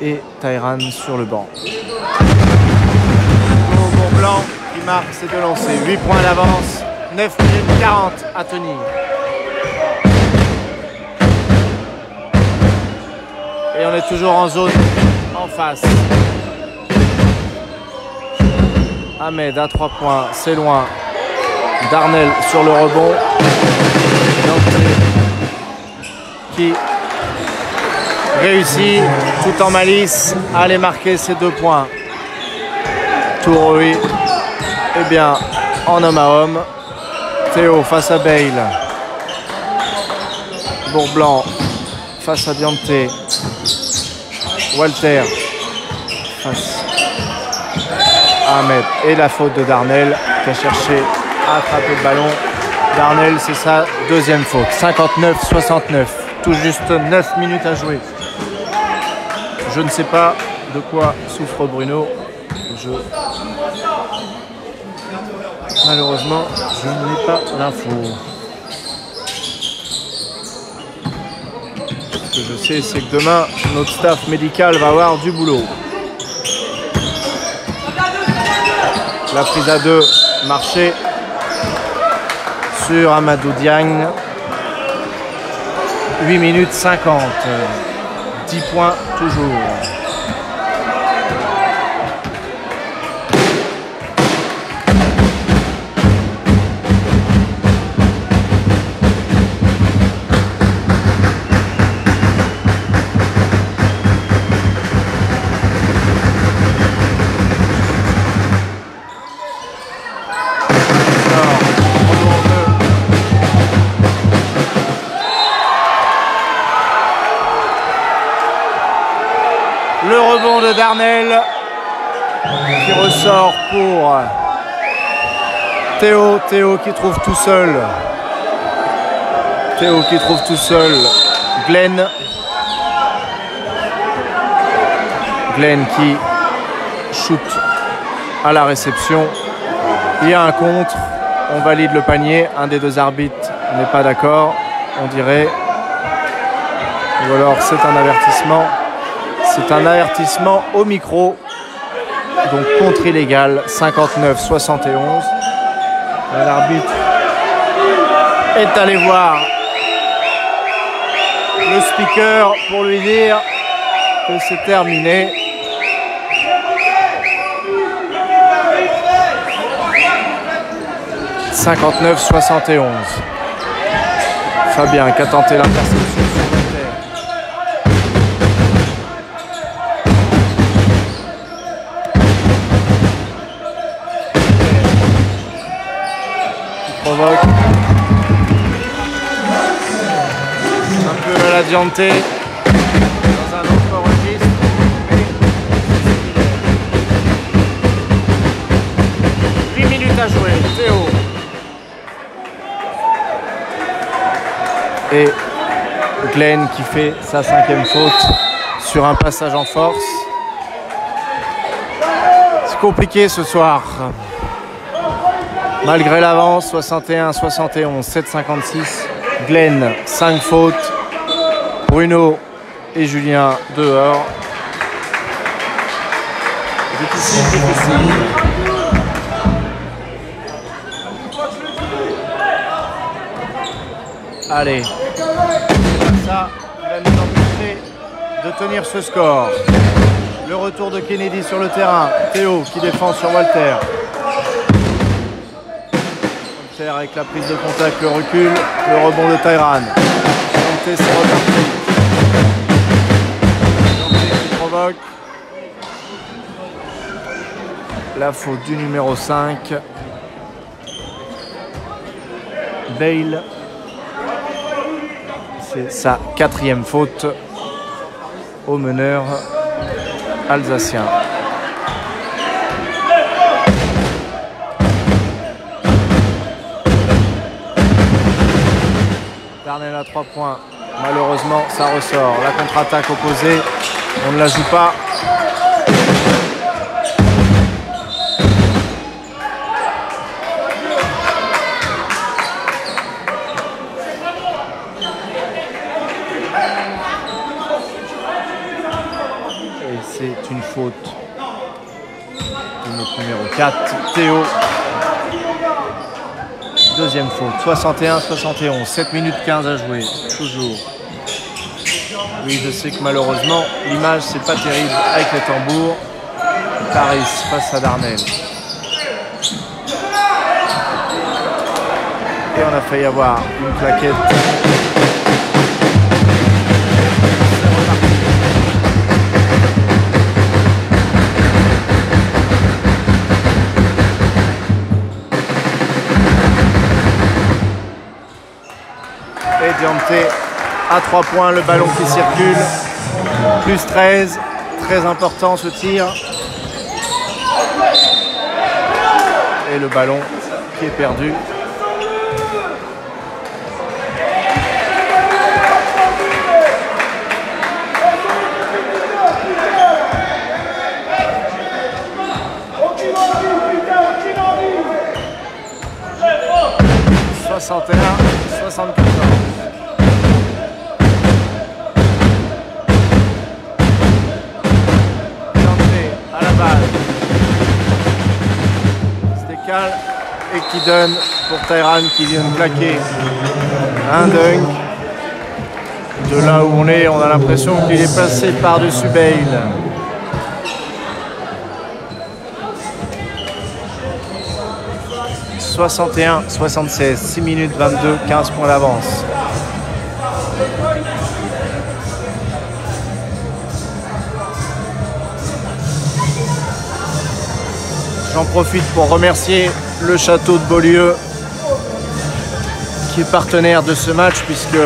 Et Tyran sur le banc. Blanc qui marque ses 2 lancers. 8 points d'avance, 9 minutes 40 à tenir. Et on est toujours en zone en face. Ahmed à 3 points, c'est loin. Darnell sur le rebond. Qui réussit tout en malice à aller marquer ses 2 points. Touroui, eh bien, en homme à homme. Théo face à Bale. Bourblanc face à Diante. Walter face à Ahmed. Et la faute de Darnell qui a cherché à attraper le ballon. Darnell, c'est sa 2e faute. 59-69. Tout juste 9 minutes à jouer. Je ne sais pas de quoi souffre Bruno. Malheureusement, je n'ai pas l'info. Ce que je je sais, c'est que demain, notre staff médical va avoir du boulot. La prise à 2, marché sur Amadou Diagne. 8 minutes 50. 10 points toujours. Le rebond de Darnell qui ressort pour Théo. Théo qui trouve tout seul. Théo qui trouve tout seul Glenn. Glenn qui shoot à la réception. Il y a un contre. On valide le panier. Un des deux arbitres n'est pas d'accord, on dirait. Ou alors c'est un avertissement. C'est un avertissement au micro, donc contre illégal, 59-71. L'arbitre est allé voir le speaker pour lui dire que c'est terminé. « 59-71. Fabien qui a tenté l'interception. Provoque un peu la Diante dans un autre registre, mais 8 minutes à jouer. Théo et Glenn qui fait sa 5e faute sur un passage en force. C'est compliqué ce soir. Malgré l'avance, 61-71, 7-56. Glenn, 5 fautes. Bruno et Julien dehors. Difficile, difficile. Allez. Ça va nous empêcher de tenir ce score. Le retour de Kennedy sur le terrain. Théo qui défend sur Walter. Avec la prise de contact, le recul, le rebond de Tyran. C'est reparti. Qui provoque la faute du numéro 5. Bale. C'est sa 4e faute au meneur alsacien. Darnell à 3 points. Malheureusement, ça ressort. La contre-attaque opposée, on ne la joue pas. Et c'est une faute de notre numéro 4, Théo. Deuxième faute, 61-71, 7 minutes 15 à jouer, toujours. Oui, je sais que malheureusement, l'image, c'est pas terrible avec les tambours. Paris face à Darnell. Et on a failli avoir une claquette. Diante à 3 points, le ballon qui circule, plus 13, très important ce tir. Et le ballon qui est perdu. « 61-74 ». Cal et qui donne pour Tyran qui vient de claquer un dunk. De là où on est, on a l'impression qu'il est passé par-dessus Bale. « 61-76, 6 minutes 22, 15 points d'avance. J'en profite pour remercier le château de Beaulieu qui est partenaire de ce match puisque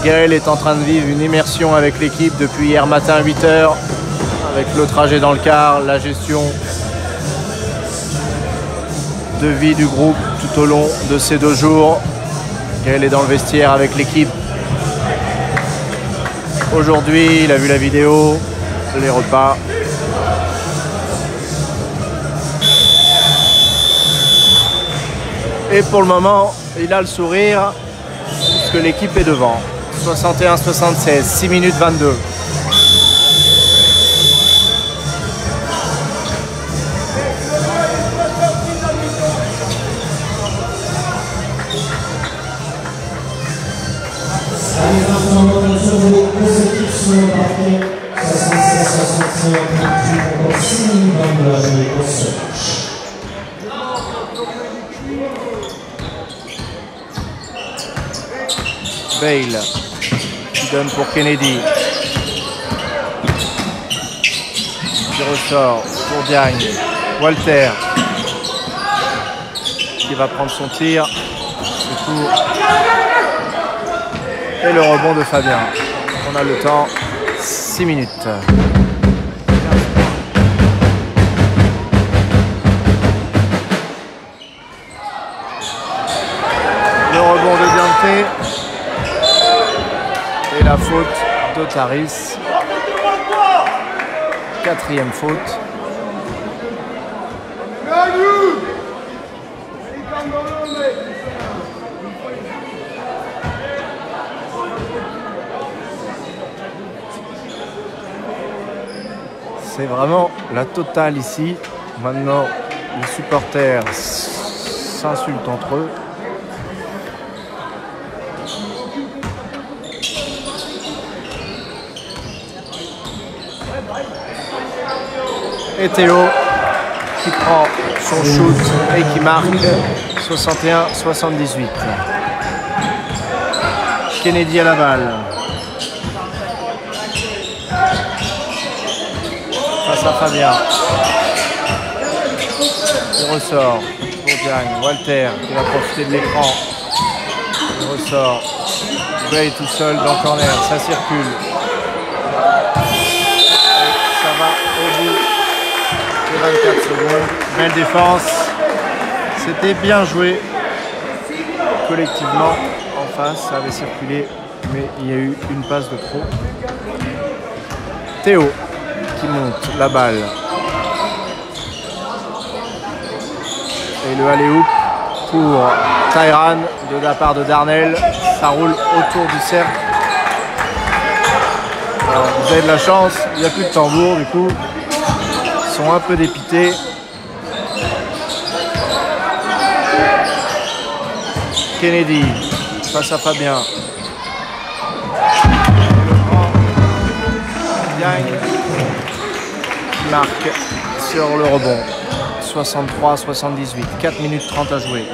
Gaël est en train de vivre une immersion avec l'équipe depuis hier matin à 8 h avec le trajet dans le car, la gestion de vie du groupe tout au long de ces 2 jours. Gaël est dans le vestiaire avec l'équipe. Aujourd'hui, il a vu la vidéo, les repas. Et pour le moment, il a le sourire puisque l'équipe est devant. 61-76, 6 minutes 22. Bale qui donne pour Kennedy, qui ressort pour Diagne. Walter qui va prendre son tir, c'est court, et le rebond de Fabien. On a le temps, 6 minutes. Le rebond de Diante. Et la faute d'Otaris. 4e faute. C'est vraiment la totale ici. Maintenant, les supporters s'insultent entre eux. Et Théo qui prend son shoot et qui marque 61-78. Kennedy à la balle. Face à Fabien. Il ressort pour Diagne. Walter qui va profiter de l'écran. Il ressort. Gray tout seul dans le corner. Ça circule. Et ça va au bout. 24 secondes, belle défense, c'était bien joué collectivement en face, ça avait circulé mais il y a eu une passe de trop. Théo qui monte la balle et le alley-oop pour Tyran de la part de Darnell, ça roule autour du cercle. Alors, vous avez de la chance, il n'y a plus de tambour du coup. Sont un peu dépités. Kennedy face à Fabien. Diagne qui marque sur le rebond. 63-78. 4 minutes 30 à jouer.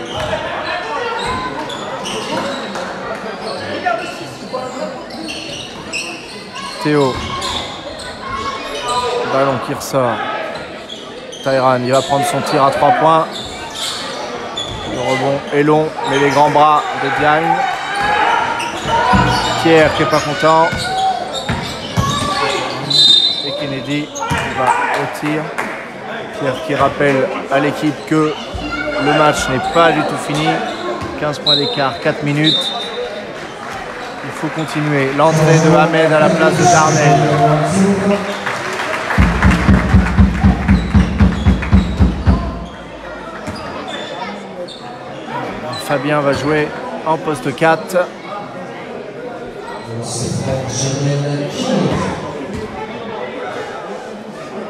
Théo. Ballon qui ressort. Tyran, il va prendre son tir à 3 points. Le rebond est long, mais les grands bras de Diagne. Pierre qui n'est pas content. Et Kennedy qui va au tir. Pierre qui rappelle à l'équipe que le match n'est pas du tout fini. 15 points d'écart, 4 minutes. Il faut continuer. L'entrée de Ahmed à la place de Darnell. Fabien va jouer en poste 4.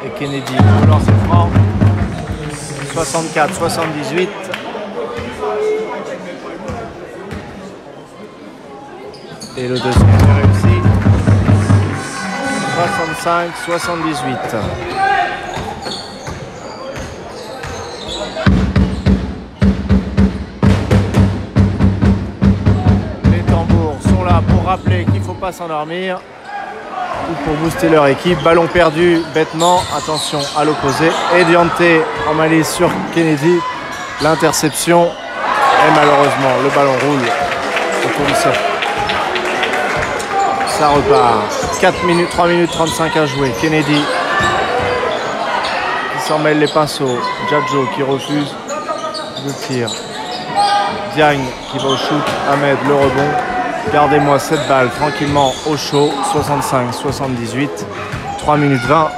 Et Kennedy pour lancer franc. 64-78. Et le deuxième est réussi. 65-78. Les tambours sont là pour rappeler qu'il ne faut pas s'endormir ou pour booster leur équipe. Ballon perdu bêtement. Attention à l'opposé. Et Diante en malice sur Kennedy. L'interception. Et malheureusement, le ballon roule autour du cercle. Ça repart. 3 minutes 35 à jouer. Kennedy qui s'en mêle les pinceaux. Djadjo qui refuse le tir. Diagne qui va au shoot. Ahmed le rebond. Gardez-moi cette balle tranquillement au chaud. 65-78. 3 minutes 20.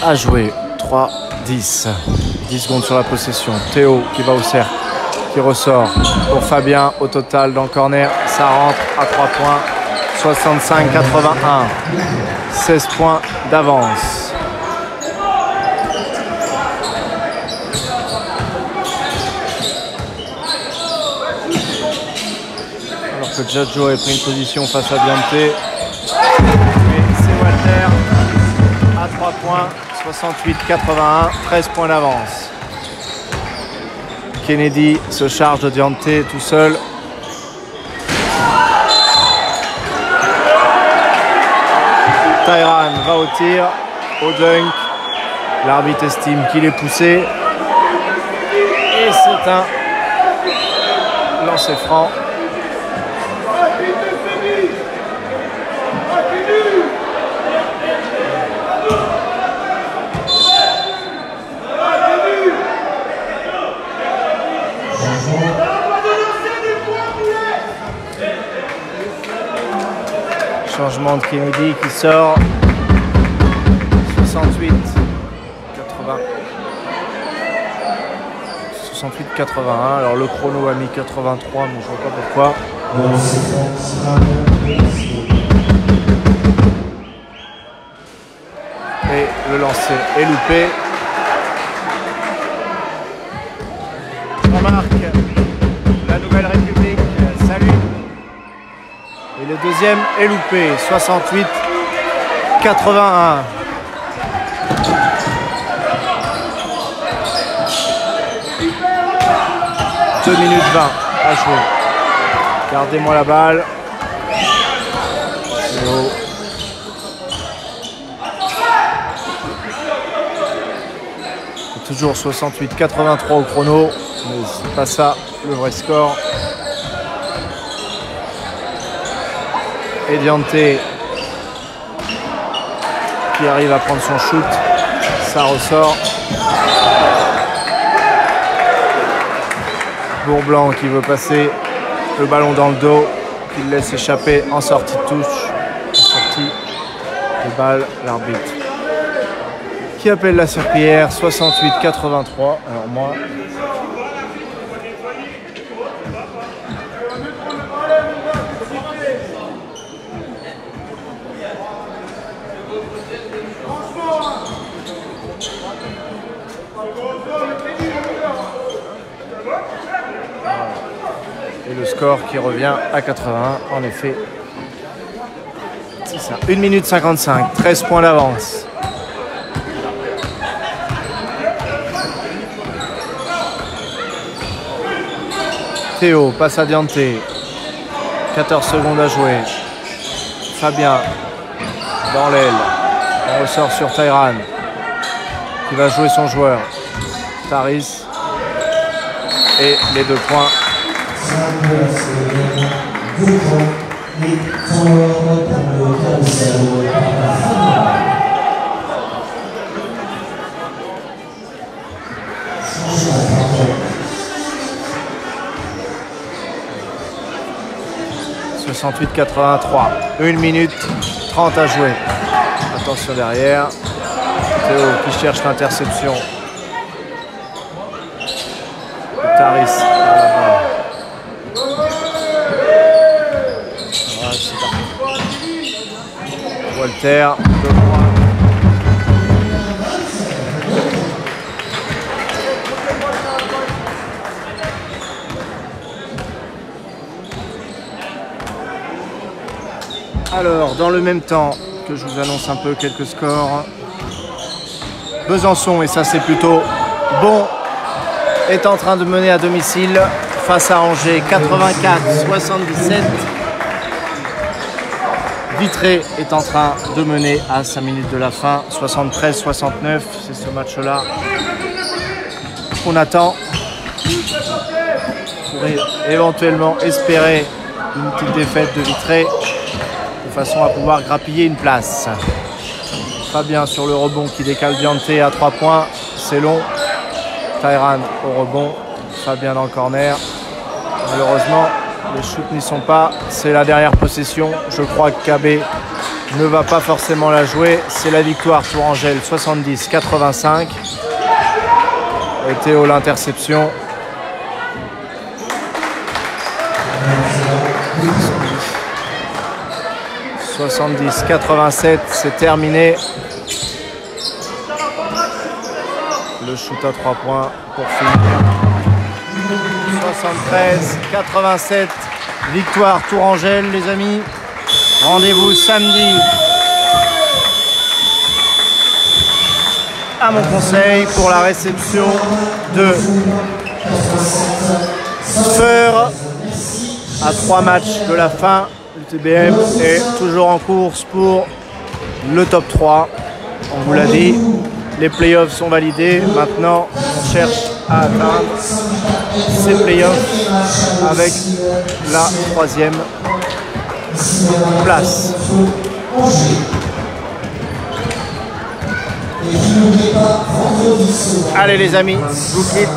À jouer. 3-10. 10 secondes sur la possession. Théo qui va au cercle. Qui ressort pour Fabien au total dans le corner. Ça rentre à 3 points. 65-81. 16 points d'avance. Alors que Djadjo a pris une position face à Diante. Mais c'est Walter à 3 points. 68-81. 13 points d'avance. Kennedy se charge de Diante tout seul. Tyran va au tir, au dunk. L'arbitre estime qu'il est poussé. Et c'est un lancer franc. Changement de Kennedy qui sort. 68 80. 68 81. Alors le chrono a mis 83, mais je vois pas pourquoi. Et le lancer est loupé. Jean-Marc, la Nouvelle République, salut. Et le deuxième est loupé, 68-81. « 2 minutes 20 à jouer. Gardez-moi la balle. Toujours 68-83 au chrono, mais c'est pas ça le vrai score. Et Diante qui arrive à prendre son shoot, ça ressort. Bourblanc qui veut passer le ballon dans le dos, qui le laisse échapper en sortie de touche, en sortie de balle, l'arbitre qui appelle la serpillière. 68-83. Alors moi, et le score qui revient à 81, en effet. C'est ça. 1 minute 55, 13 points d'avance. Théo passe à Diante. 14 secondes à jouer. Fabien dans l'aile. On ressort sur Tyran qui va jouer son joueur. Taris. Et les 2 points. « 68-83. 1 minute 30 à jouer. Attention derrière. Théo qui cherche l'interception. Taris. Walter, 2 points. Alors, dans le même temps que je vous annonce un peu quelques scores, Besançon, et ça c'est plutôt bon, est en train de mener à domicile face à Angers, 84-77. Vitré est en train de mener à 5 minutes de la fin, 73-69. C'est ce match-là qu'on attend pour éventuellement espérer une petite défaite de Vitré de façon à pouvoir grappiller une place. Fabien sur le rebond qui décale Dianté à 3 points. C'est long. Tayran au rebond. Fabien dans le corner. Malheureusement, les shoots n'y sont pas. C'est la dernière possession. Je crois que KB ne va pas forcément la jouer. C'est la victoire Tourangelle 70-85. Et Théo l'interception. 70-87, c'est terminé. Le shoot à 3 points pour finir. 73-87, victoire Tourangelle, les amis. Rendez-vous samedi à mon conseil pour la réception de Feur à 3 matchs de la fin. L'UTBM est toujours en course pour le top 3. On vous l'a dit, les playoffs sont validés. Maintenant, on cherche à atteindre ces playoffs avec la 3e place. Allez les amis, je vous quitte.